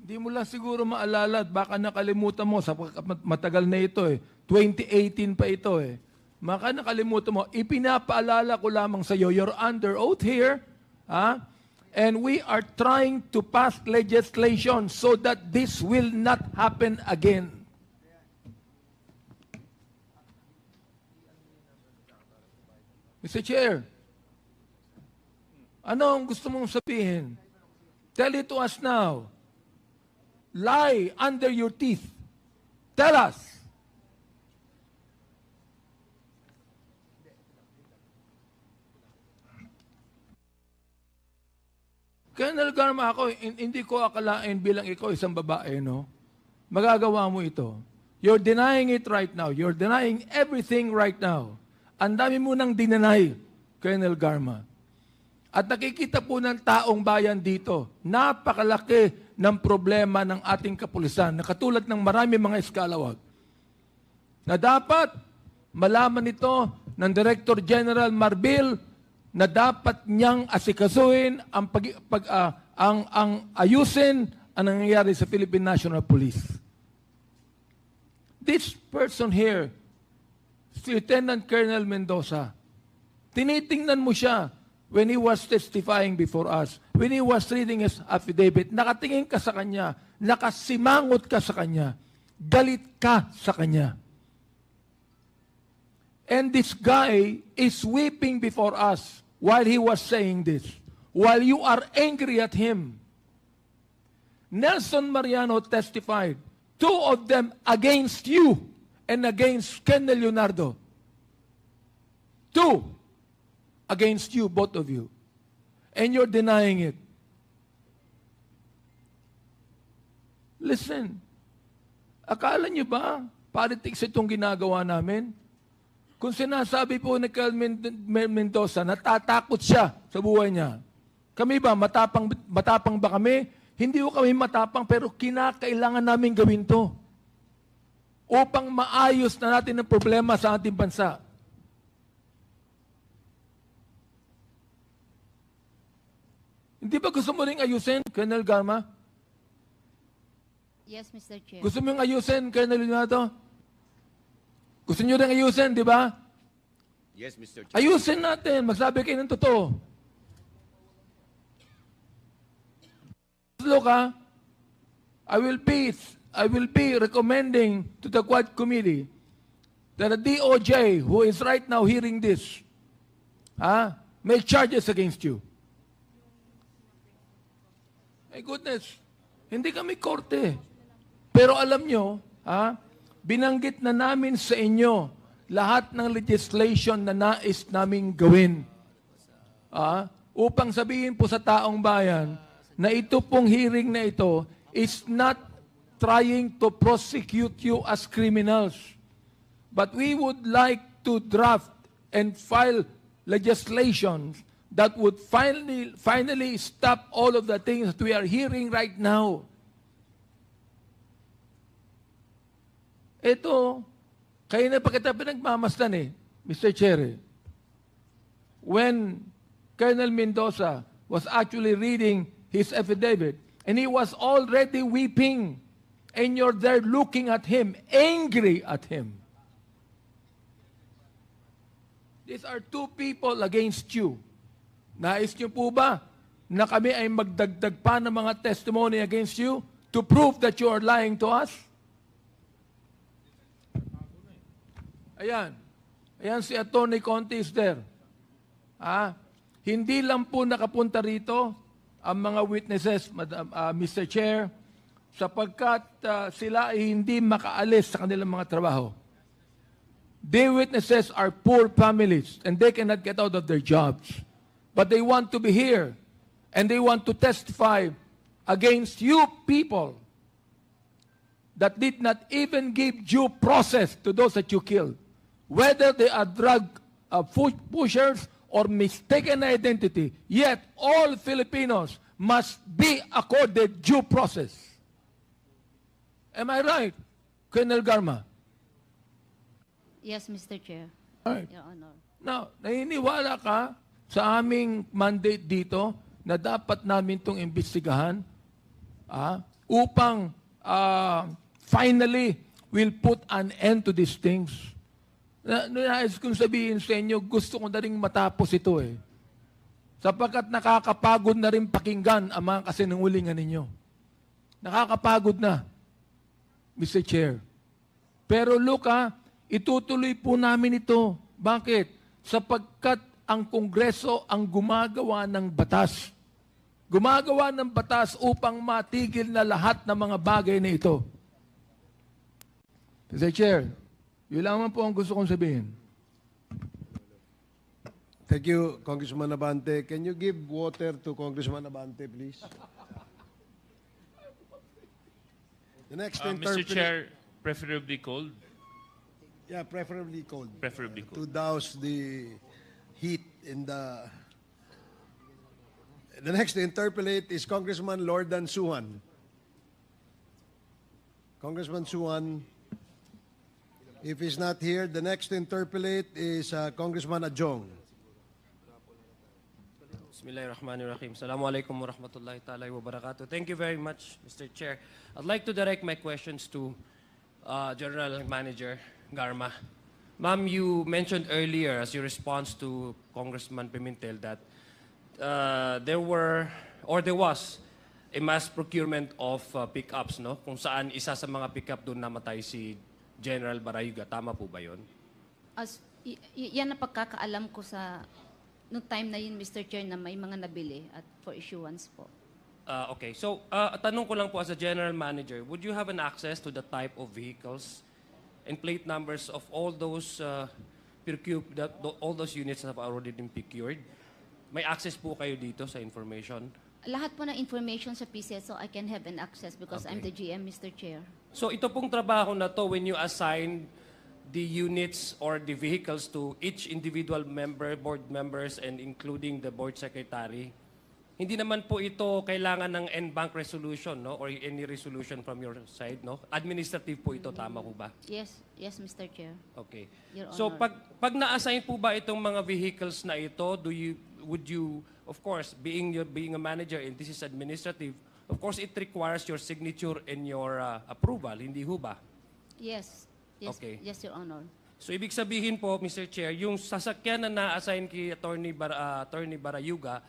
Hindi mo lang siguro maalala at baka nakalimutan mo sa matagal na ito eh. 2018 pa ito eh. Baka nakalimutan mo. Ipinapaalala ko lamang sa iyo, you're under oath here, and we are trying to pass legislation so that this will not happen again. Mr. Chair, ano ang gusto mong sabihin? Tell it to us now. Lie under your teeth. Tell us. Colonel Garma, ako, hindi ko akalain bilang ikaw isang babae, no? Magagawa mo ito. You're denying it right now. You're denying everything right now. Ang dami mo nang dinenay, Colonel Garma. At nakikita po ng taong bayan dito, napakalaki ng problema ng ating kapulisan, na katulad ng marami mga eskalawag, na dapat malaman ito ng Director General Marbil na dapat niyang asikasuhin ang ayusin ang nangyayari sa Philippine National Police. This person here, Lieutenant Colonel Mendoza, tinitingnan mo siya when he was testifying before us, when he was reading his affidavit, nakatingin ka sa kanya, nakasimangot ka sa kanya, galit ka sa kanya. And this guy is weeping before us while he was saying this, while you are angry at him. Nelson Mariano testified, two of them against you and against Colonel Leonardo. Two against you, both of you. And you're denying it. Listen, akala niyo ba politics itong ginagawa namin? Kung sinasabi po ni Colonel Mendoza, natatakot siya sa buhay niya. Kami ba, matapang ba kami? Hindi ko kami matapang, pero kinakailangan namin gawin to upang maayos na natin ang problema sa ating bansa. Hindi ba gusto mo rin ayusin, Colonel Garma? Yes, Mr. Chair. Gusto mo yung ayusin, Colonel Leonardo? Gusto nyo rin ayusin, di ba? Yes, Mr. Chair. Ayusin natin. Magsabi kayo ng totoo. Look, I will be recommending to the Quad Committee that the DOJ, who is right now hearing this, make charges against you. My goodness, hindi kami korte. Pero alam nyo, binanggit na namin sa inyo lahat ng legislation na nais naming gawin. Upang sabihin po sa taong bayan na ito pong hearing na ito is not trying to prosecute you as criminals. But we would like to draft and file legislation that would finally stop all of the things that we are hearing right now. Ito, kayo na pa kita pinagmamasdan Mr. Chair. When Colonel Mendoza was actually reading his affidavit, and he was already weeping, and you're there looking at him, angry at him. These are two people against you. Nais niyo po ba na kami ay magdagdag pa ng mga testimony against you to prove that you are lying to us? Ayan. Ayan si Attorney Conte is there. Hindi lang po nakapunta rito ang mga witnesses, Mr. Chair, sapagkat sila ay hindi makaalis sa kanilang mga trabaho. The witnesses are poor families and they cannot get out of their jobs. But they want to be here and they want to testify against you people that did not even give due process to those that you killed. Whether they are drug pushers or mistaken identity, yet all Filipinos must be accorded due process. Am I right, Colonel Garma? Yes, Mr. Chair. All right. Your Honor. Now, naniniwala ka sa aming mandate dito na dapat namin itong imbestigahan upang finally we'll put an end to these things. Nais kong sabihin sa inyo, gusto ko na rin matapos ito sapagkat nakakapagod na rin pakinggan ang mga kasinungalingan ninyo. Nakakapagod na, Mr. Chair. Pero look itutuloy po namin ito. Bakit? Sapagkat ang Kongreso ang gumagawa ng batas. Gumagawa ng batas upang matigil na lahat ng mga bagay na ito. Mr. Chair, yun lamang po ang gusto kong sabihin. Thank you, Congressman Abante. Can you give water to Congressman Abante, please? The next Mr. Chair, preferably cold. Yeah, preferably cold. Preferably To cold. douse the heat in the... The next to interpolate is Congressman Lordan Suhan. Congressman Suhan, if he's not here, the next to interpolate is Congressman Adjong. Bismillahirrahmanirrahim. Assalamualaikum warahmatullahi ta'ala wabarakatuh. Thank you very much, Mr. Chair. I'd like to direct my questions to General Manager Garma. Ma'am, you mentioned earlier as your response to Congressman Pimentel that there was a mass procurement of pickups, no? Kung saan isa sa mga pickup doon namatay si General Barayuga. Tama po ba yun? Yan ang pagkakaalam ko sa noong time na yun, Mr. Chair, na may mga nabili at for issuance po. Okay. So, tanong ko lang po as a general manager, would you have an access to the type of vehicles and plate numbers of all those all those units that have already been procured? May access po kayo dito sa information? Lahat po ng information sa PCS, so I can have an access because I'm the GM, Mr. Chair. So, ito pong trabaho na to, when you assign the units or the vehicles to each individual member, board members, and including the board secretary, hindi naman po ito kailangan ng en-bank resolution, no? Or any resolution from your side, no? Administrative po ito, tama po ba? Yes, Mr. Chair. Okay. Your So Honor. pag na-assign po ba itong mga vehicles na ito, would you of course being a manager and this is administrative, of course it requires your signature and your approval, hindi ho ba? Yes. Okay. Yes, Your Honor. So ibig sabihin po, Mr. Chair, yung sasakyan na na-assign kay Attorney Barayuga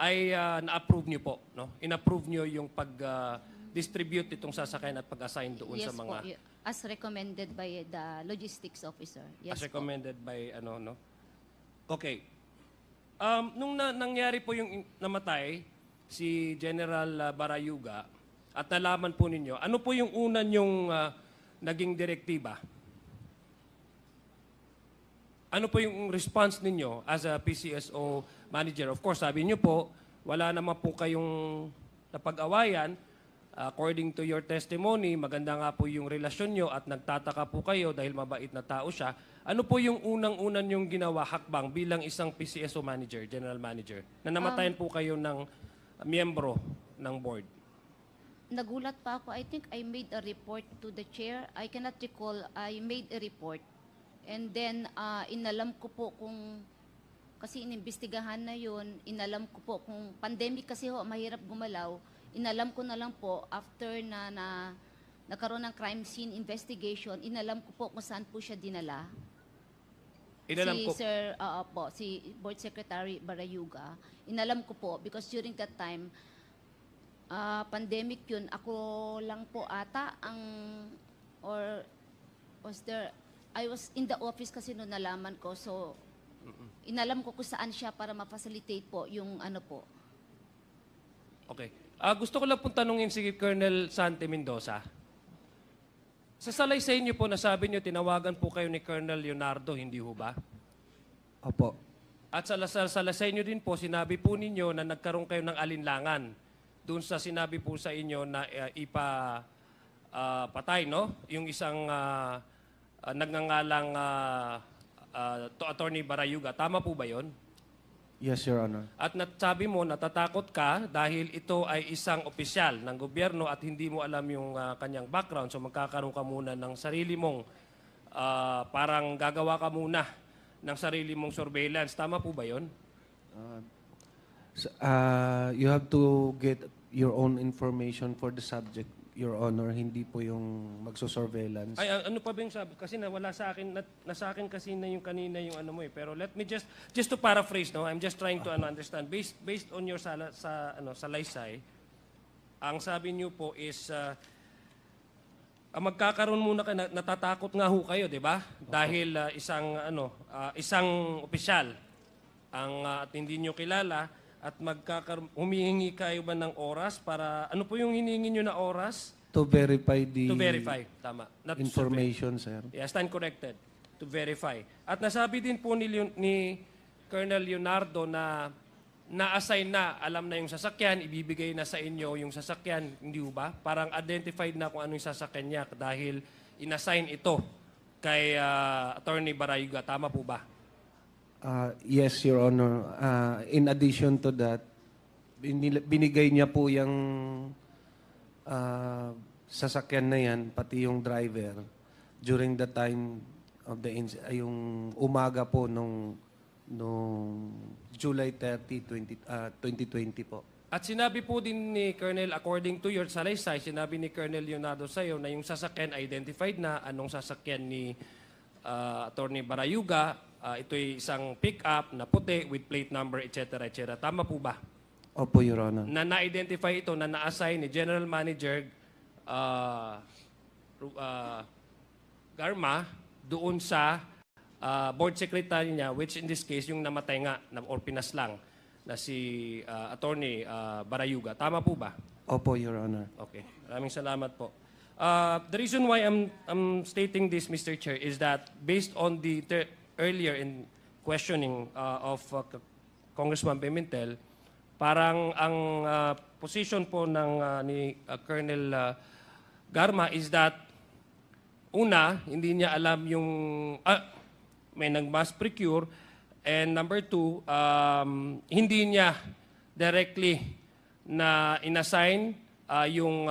ay na-approve niyo po, no? In-approve niyo yung pag-distribute itong sasakyan at pag-assign doon Yes sa mga... po, as recommended by the logistics officer. Yes as po. recommended by no? Okay. Nung nangyari po yung namatay si General Barayuga at nalaman po ninyo, ano po yung una yung naging direktiba, ano po yung response ninyo as a PCSO manager? Of course, sabi niyo po, wala naman po kayong napag-awayan. According to your testimony, maganda nga po yung relasyon nyo at nagtataka po kayo dahil mabait na tao siya. Ano po yung unang-unan yung ginawa hakbang bilang isang PCSO manager, general manager, na namatayan po kayo ng miyembro ng board? Nagulat pa ako. I think I made a report to the chair. I cannot recall. I made a report. And then, inalam ko po kung, kasi inimbestigahan na yun, inalam ko po kung pandemic kasi ho, mahirap gumalaw. Inalam ko na lang po, after na nagkaroon ng crime scene investigation, inalam ko po kung saan po siya dinala. Inalam si ko. Sir, si Board Secretary Barayuga. Inalam ko po, because during that time, pandemic yun, ako lang po ata or was there, I was in the office kasi noon nalaman ko, so inalam ko kung saan siya para ma-facilitate po yung ano po. Okay. Gusto ko lang pong tanungin si Colonel Sante Mendoza. Sa salaysay niyo po, nasabi niyo, tinawagan po kayo ni Colonel Leonardo, hindi ho ba? Opo. At sa salaysay niyo din po, sinabi po ninyo na nagkaroon kayo ng alinlangan doon sa sinabi po sa inyo na patay, no? Yung isang nagngangalang Attorney Barayuga. Tama po ba yon? Yes, Your Honor. At sabi mo, natatakot ka dahil ito ay isang opisyal ng gobyerno at hindi mo alam yung kanyang background. So magkakaroon ka muna ng sarili mong, parang gagawa ka muna ng sarili mong surveillance. Tama po ba yun? You have to get your own information for the subject, Your Honor. Hindi po yung magso-surveillance. Ay, ano pa ba yung sabi? Kasi nawala sa akin, nasa akin kasi na yung kanina yung ano mo eh. Pero let me just to paraphrase, no? I'm just trying to understand. Based on your salaysay, ang sabi niyo po is, magkakaroon muna kayo, natatakot nga ho kayo, di ba? Dahil isang opisyal at hindi niyo kilala at humihingi kayo ba ng oras para, ano po yung hinihingi niyo na oras? To verify the To verify, tama. Not to information, sir. survey. Yeah, stand corrected. To verify. At nasabi din po ni Colonel Leonardo na na-assign na, alam na yung sasakyan, ibibigay na sa inyo yung sasakyan, hindi ba? Parang identified na kung ano yung sasakyan niya dahil inassign ito kay Attorney Barayuga. Tama po ba? Yes, Your Honor. In addition to that, binigay niya po yung sasakyan na yan, pati yung driver, during the time of the yung umaga po nung July 30, 2020 po. At sinabi po din ni Colonel, according to your salaysay, sinabi ni Colonel Leonardo sa'yo na yung sasakyan identified na, anong sasakyan ni Attorney Barayuga. Ito'y isang pick-up na puti with plate number, etc. etc. Tama po ba? Opo, Your Honor. Na na-identify ito, na na-assign ni General Manager Garma doon sa board secretary niya, which in this case, yung namatay nga, or pinaslang, na si Attorney Barayuga. Tama po ba? Opo, Your Honor. Okay. Maraming salamat po. The reason why I'm stating this, Mr. Chair, is that based on the earlier in questioning of Congressman Pimentel, parang ang position po ni Colonel Garma is that, una, hindi niya alam yung may nag-mass procure, and number two, hindi niya directly na inassign yung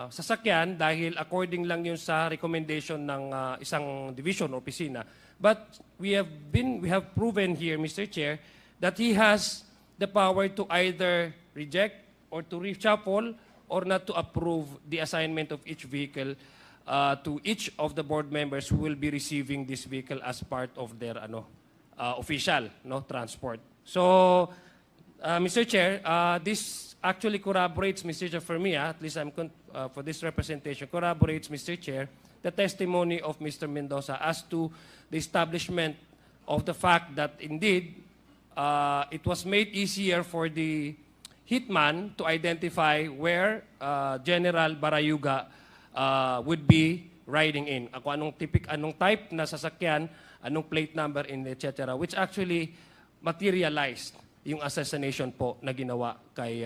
sasakyan dahil according lang yun sa recommendation ng isang division o opisina. But we have proven here, Mr. Chair, that he has the power to either reject or to reshuffle or not to approve the assignment of each vehicle to each of the board members who will be receiving this vehicle as part of their official transport. So, Mr. Chair, this actually corroborates, Mr. Chair, for me, at least for this representation, corroborates, Mr. Chair, the testimony of Mr. Mendoza as to the establishment of the fact that indeed it was made easier for the hitman to identify where General Barayuga would be riding in. Ako anong type na sasakyan, anong plate number, and etc. Which actually materialized yung assassination po na ginawa kay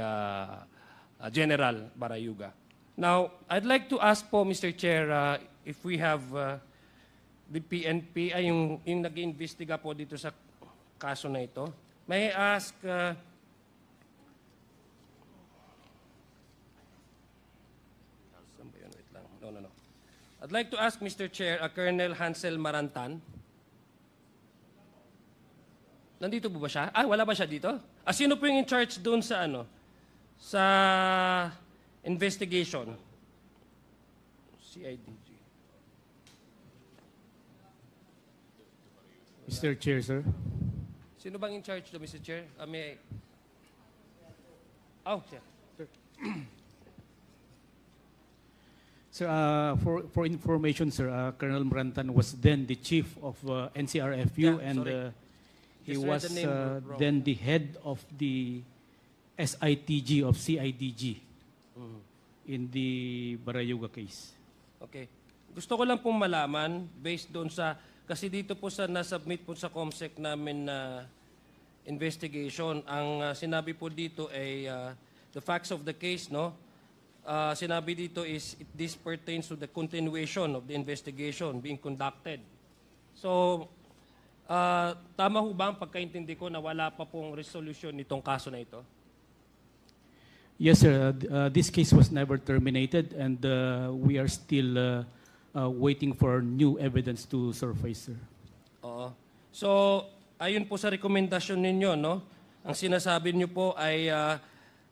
General Barayuga. Now, I'd like to ask po, Mr. Chair, if we have the PNP, ay yung nag-iimbestiga po dito sa kaso na ito. May I ask, saan ba yun? Wait lang. No. I'd like to ask, Mr. Chair, Colonel Hansel Marantan. Nandito po ba siya? Wala ba siya dito? Sino po yung in charge doon sa sa investigation? CIDG. Mr. Chair, sir. Sino bang in charge doon, Mr. Chair? Sir. Sir, for information, sir, Colonel Marantan was then the chief of NCRFU, Yeah, and sorry. he Just read was the name wrong. then the head of the SITG of CIDG in the Barayuga case. Okay. Gusto ko lang pong malaman, based doon sa, kasi dito po sa nasubmit po sa COMSEC namin na investigation, ang sinabi po dito ay the facts of the case, no? Sinabi dito is, this pertains to the continuation of the investigation being conducted. So, tama ho ba ang pagkaintindi ko na wala pa pong resolution nitong kaso na ito? Yes, sir. This case was never terminated, and we are still waiting for new evidence to surface, sir. Oo. So, ayon po sa rekomendasyon ninyo, no? Ang sinasabi niyo po ay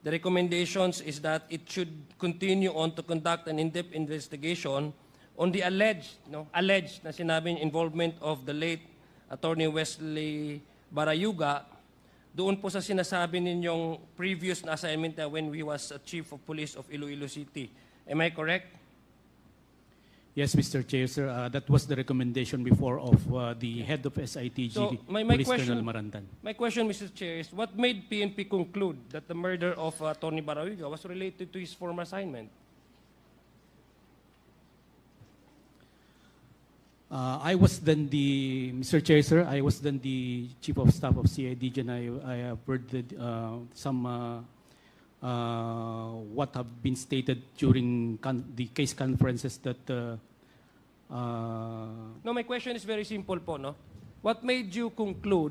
the recommendations is that it should continue on to conduct an in-depth investigation on the alleged na sinabing involvement of the late Attorney Wesley Barayuga doon po sa sinasabi ninyong previous na assignment when he was Chief of Police of Iloilo City. Am I correct? Yes, Mr. Chair, sir. That was the recommendation before of the head of SITG, So, my Police question- Colonel Marantan. My question, Mr. Chair, is what made PNP conclude that the murder of Tony Barayuga was related to his former assignment? I was then Mr. Chair, sir, I was then the Chief of Staff of CIDG, and I have heard some what have been stated during the case conferences that No, my question is very simple po, no? What made you conclude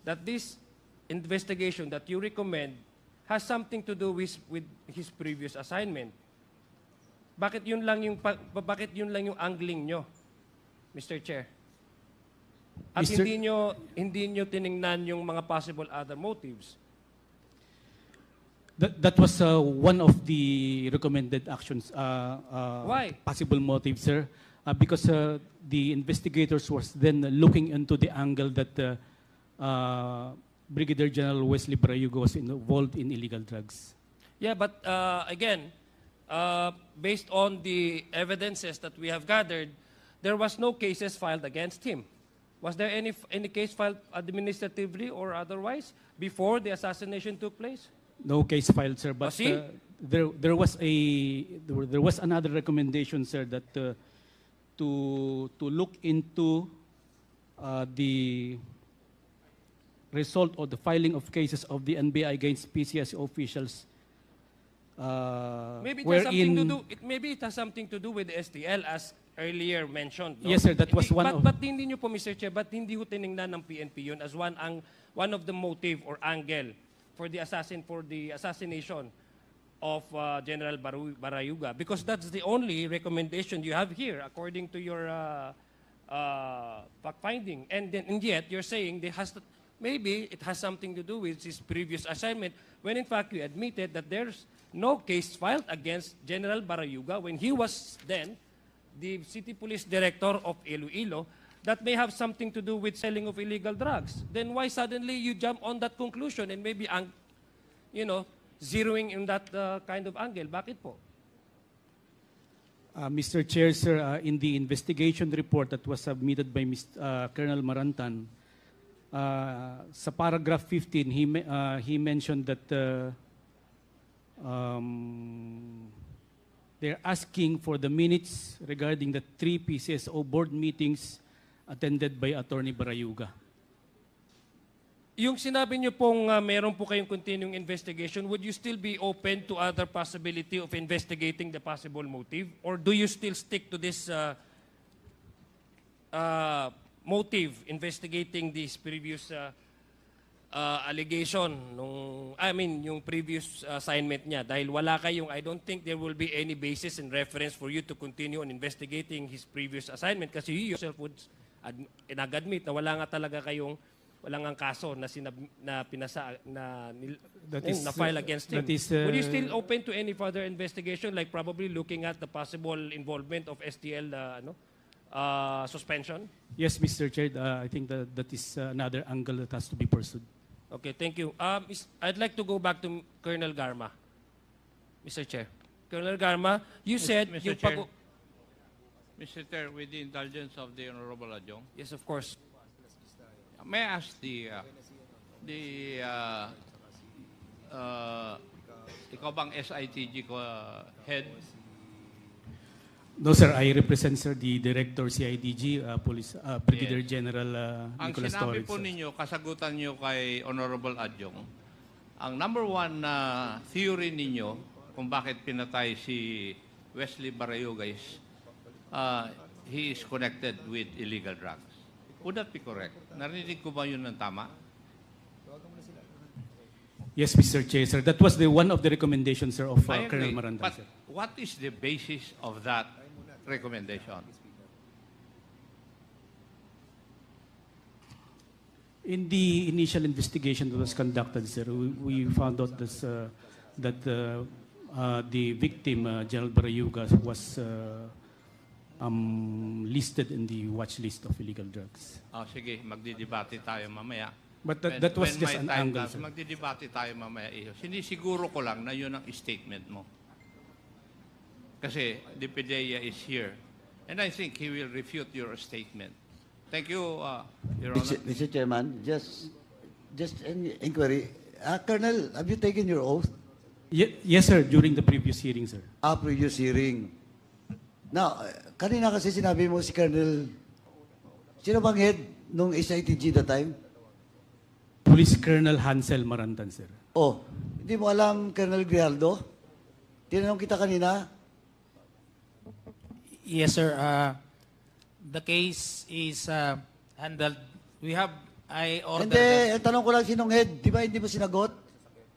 that this investigation that you recommend has something to do with his previous assignment? Bakit yun lang yung angling nyo, Mr. Chair? At Mr. hindi nyo tiningnan yung mga possible other motives. that was one of the recommended actions. Why? Possible motive, sir. Because the investigators was then looking into the angle that Brigadier General Wesley Barayuga was involved in illegal drugs. Yeah, but again, based on the evidences that we have gathered, there was no cases filed against him. Was there any case filed administratively or otherwise before the assassination took place? No case filed, sir. But see? there was another recommendation, sir, that to look into the result of the filing of cases of the NBI against PCSO officials. Maybe it has something to do with the STL as earlier mentioned. No? Yes, sir, that was one of... But hindi nyo po, Mr. Chair, but hindi ho tinignan ng PNP yun as one of the motive or angle for the assassination of General Barayuga, because that's the only recommendation you have here according to your fact-finding. And yet you're saying maybe it has something to do with his previous assignment, when in fact you admitted that there's no case filed against General Barayuga when he was then the City Police Director of Iloilo, that may have something to do with selling of illegal drugs. Then why suddenly you jump on that conclusion and maybe, zeroing in that kind of angle? Bakit po? Mr. Chair, sir, in the investigation report that was submitted by Colonel Marantan, sa paragraph 15, he mentioned that they're asking for the minutes regarding the 3 PCSO board meetings attended by Attorney Barayuga. Yung sinabi niyo pong meron po kayong continuing investigation, would you still be open to other possibility of investigating the possible motive? Or do you still stick to this motive, investigating this previous allegation, yung previous assignment niya? Dahil wala kayong, I don't think there will be any basis and reference for you to continue on investigating his previous assignment kasi you yourself would nag-admit na wala nga talaga kayong walang ang kaso na na-file against him. Would you still open to any further investigation, like probably looking at the possible involvement of STL suspension? Yes, Mr. Chair, I think that is another angle that has to be pursued. Okay, thank you. I'd like to go back to Colonel Garma, Mr. Chair. Colonel Garma, you said Mr. yung Chair. Mr. Chair, with the indulgence of the Honorable Adjong. Yes, of course. May I ask ikaw bang SITG head? No, sir. I represent, sir, the Director CIDG, Brigadier General Ang Nicolas sinabi Torres. po ninyo, kasagutan nyo kay Honorable Adjong, ang number one na theory ninyo kung bakit pinatay si Wesley Barayuga is he is connected with illegal drugs. Would that be correct? Narinig ko ba yun ng tama? Yes, Mr. Chair, sir. That was one of the recommendations, sir, of I Colonel agree. Maranda, But sir. what is the basis of that recommendation? In the initial investigation that was conducted, sir, we found out that the victim, General Barayuga, was listed in the watch list of illegal drugs. Sige, magdidebate tayo mamaya. But that was just an angle, sir. Magdidebate tayo mamaya. Sinisiguro ko lang na yun ang statement mo. Kasi the PDEA is here. And I think he will refute your statement. Thank you, Your Honor. Mr. Chairman, just an inquiry. Colonel, have you taken your oath? Yes, sir, during the previous hearing, sir. Previous hearing. Now, kanina kasi sinabi mo si Colonel, sino bang head nung SITG that time? Police Colonel Hansel Marandan, sir. Oh, hindi mo alam Colonel Grijaldo? Tinanong kita kanina. Yes, sir. The case is handled. I ordered. Hindi, tanong ko lang sinong head. Di ba hindi mo sinagot?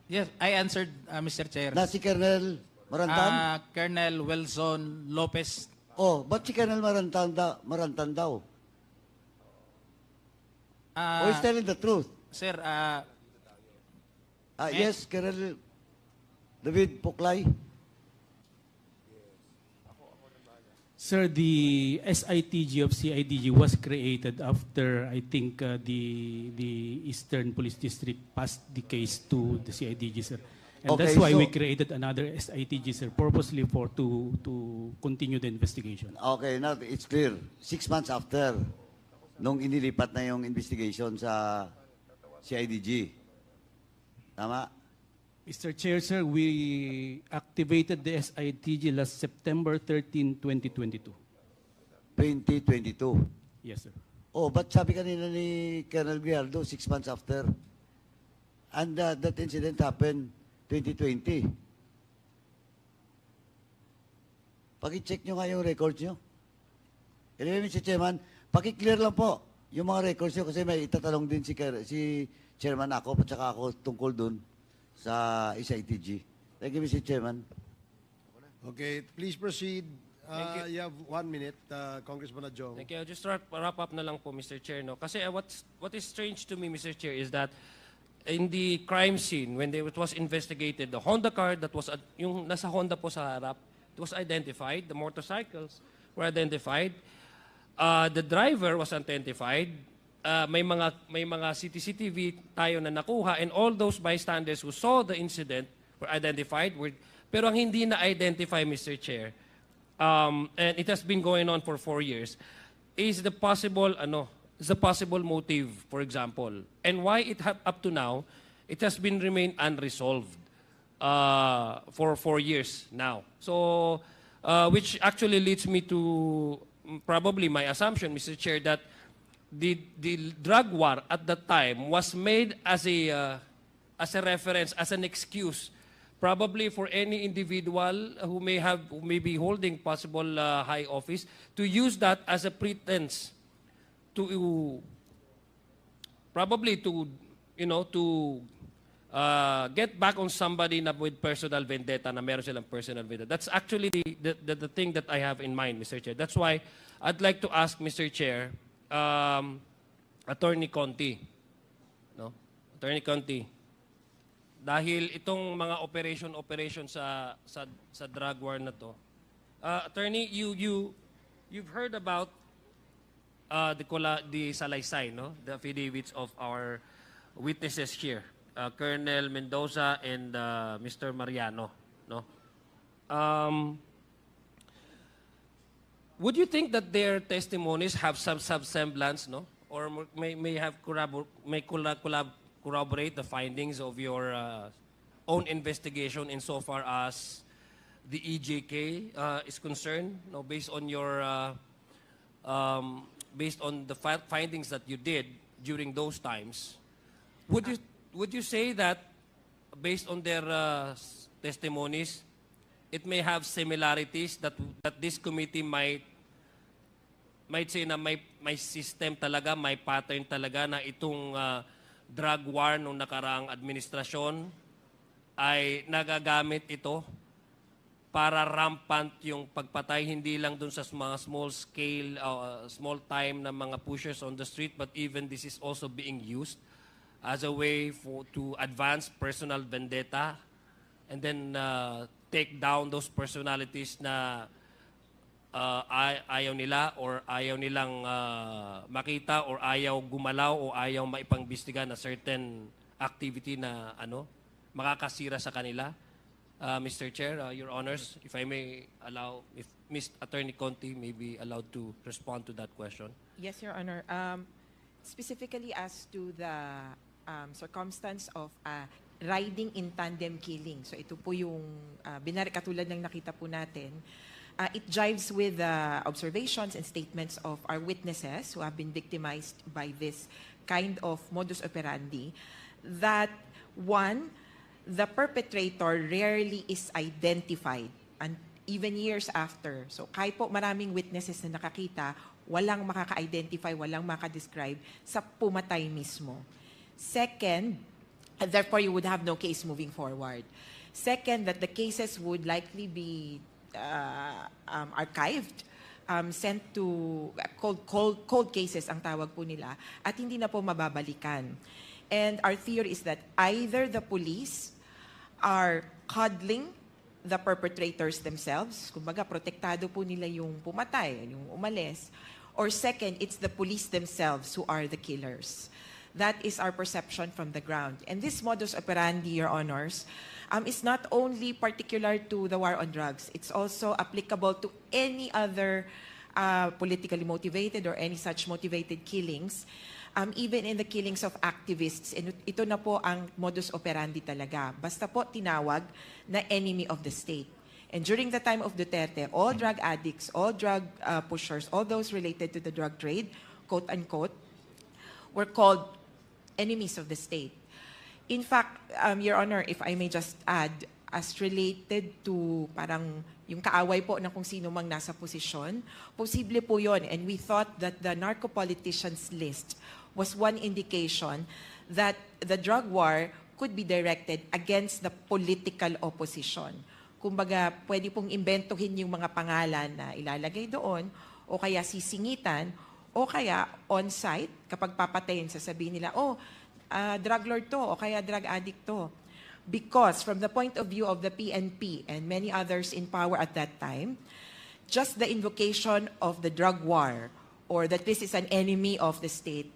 Yes, I answered, Mr. Chair. Na si Colonel Marantan? Colonel Wilson Lopez. Oh, ba't si Colonel Marantan daw? Or is telling the truth? Sir, yes, Colonel David Puklay. Sir, the SITG of CIDG was created after, I think, the Eastern Police District passed the case to the CIDG, sir. And Okay, that's why so- we created another SITG, sir, purposely to continue the investigation. Okay, now it's clear. 6 months after, nung inilipat na yung investigation sa CIDG. Tama? Mr. Chair, sir, we activated the SITG last September 13, 2022. 2022. Yes, sir. Oh, but sabi kanina ni Colonel Grijaldo, 6 months after. And that incident happened 2020. Paki-check nyo nga yung records nyo. Anyway, Mr. Chairman, paki-clear lang po yung mga records nyo kasi may itatanong din si Chairman ako at saka ako tungkol dun sa SITG. Thank you, Mr. Chairman. Okay, please proceed. You have 1 minute, Congressman Adjong. Thank you. I'll just wrap up na lang po, Mr. Chair. No? Kasi what is strange to me, Mr. Chair, is that in the crime scene, when it was investigated, the Honda car that was, yung nasa Honda po sa harap, it was identified. The motorcycles were identified. The driver was identified. May mga CCTV tayo na nakuha, and all those bystanders who saw the incident were identified. Pero ang hindi na-identify, Mr. Chair, and it has been going on for 4 years, is the possible motive, for example, and why up to now it has been remained unresolved for 4 years now. So which actually leads me to probably my assumption, Mr. Chair, that the drug war at that time was made as a reference, as an excuse, probably for any individual who may be holding possible high office, to use that as a pretense to probably to get back on somebody na with personal vendetta, na meron silang personal vendetta. That's actually the thing that I have in mind, Mr. Chair. That's why I'd like to ask, Mr. Chair, Attorney Conti, no? Attorney Conti, dahil itong mga operation sa drug war na to, Attorney, you've heard about the salaysay, no? The affidavits of our witnesses here, Colonel Mendoza and Mr. Mariano, no? Would you think that their testimonies have some semblance, no? Or may corroborate the findings of your own investigation insofar as the EJK is concerned, no? Based on your based on the findings that you did during those times, would you say that based on their testimonies, it may have similarities that this committee might say na may system talaga, may pattern talaga na itong drug war nung nakaraang administrasyon ay nagagamit ito para rampant yung pagpatay, hindi lang dun sa mga small scale, small time na mga pushers on the street, but even this is also being used as a way to advance personal vendetta and then take down those personalities na ayaw nila or ayaw nilang makita or ayaw gumalaw o ayaw maipangbestigan na certain activity na makakasira sa kanila. Mr. Chair, Your Honors, if I may allow, if Ms. Attorney Conti may be allowed to respond to that question. Yes, Your Honor. Specifically as to the circumstance of riding in tandem killing. So ito po yung katulad ng nakita po natin. It jives with the observations and statements of our witnesses who have been victimized by this kind of modus operandi. That one, the perpetrator rarely is identified, and even years after. So kahit po maraming witnesses na nakakita, walang makaka-identify, walang makaka-describe sa pumatay mismo. Second, therefore you would have no case moving forward. Second, that the cases would likely be archived, sent to cold cases ang tawag po nila, at hindi na po mababalikan. And our theory is that either the police are coddling the perpetrators themselves, kumbaga protektado po nila yung pumatay, yung umalis, or second, it's the police themselves who are the killers. That is our perception from the ground. And this modus operandi, Your Honors, is not only particular to the war on drugs, it's also applicable to any other politically motivated or any such motivated killings. Even in the killings of activists, ito na po ang modus operandi talaga. Basta po tinawag na enemy of the state. And during the time of Duterte, all drug addicts, all drug pushers, all those related to the drug trade, quote-unquote, were called enemies of the state. In fact, Your Honor, if I may just add, as related to parang yung kaaway po na kung sino mang nasa posisyon, posible po yon. And we thought that the narco-politicians list was one indication that the drug war could be directed against the political opposition. Kumbaga, pwede pong imbentohin yung mga pangalan na ilalagay doon, o kaya sisingitan, o kaya on-site, kapag papatayin, sasabihin nila, drug lord to, o kaya drug addict to. Because from the point of view of the PNP and many others in power at that time, just the invocation of the drug war, or that this is an enemy of the state,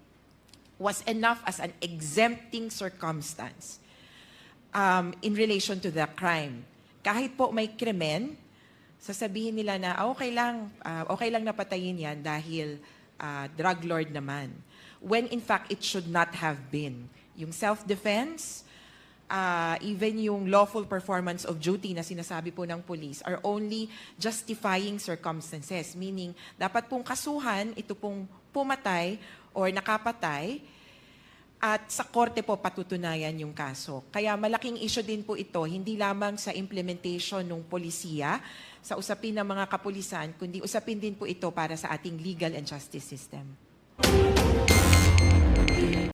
was enough as an exempting circumstance in relation to the crime. Kahit po may krimen, sasabihin nila na okay lang napatayin yan dahil drug lord naman. When in fact, it should not have been. Yung self-defense, even yung lawful performance of duty na sinasabi po ng police are only justifying circumstances. Meaning, dapat pong kasuhan, ito pong pumatay or nakapatay, at sa korte po patutunayan yung kaso. Kaya malaking issue din po ito, hindi lamang sa implementation ng polisiya, sa usapin ng mga kapulisan, kundi usapin din po ito para sa ating legal and justice system.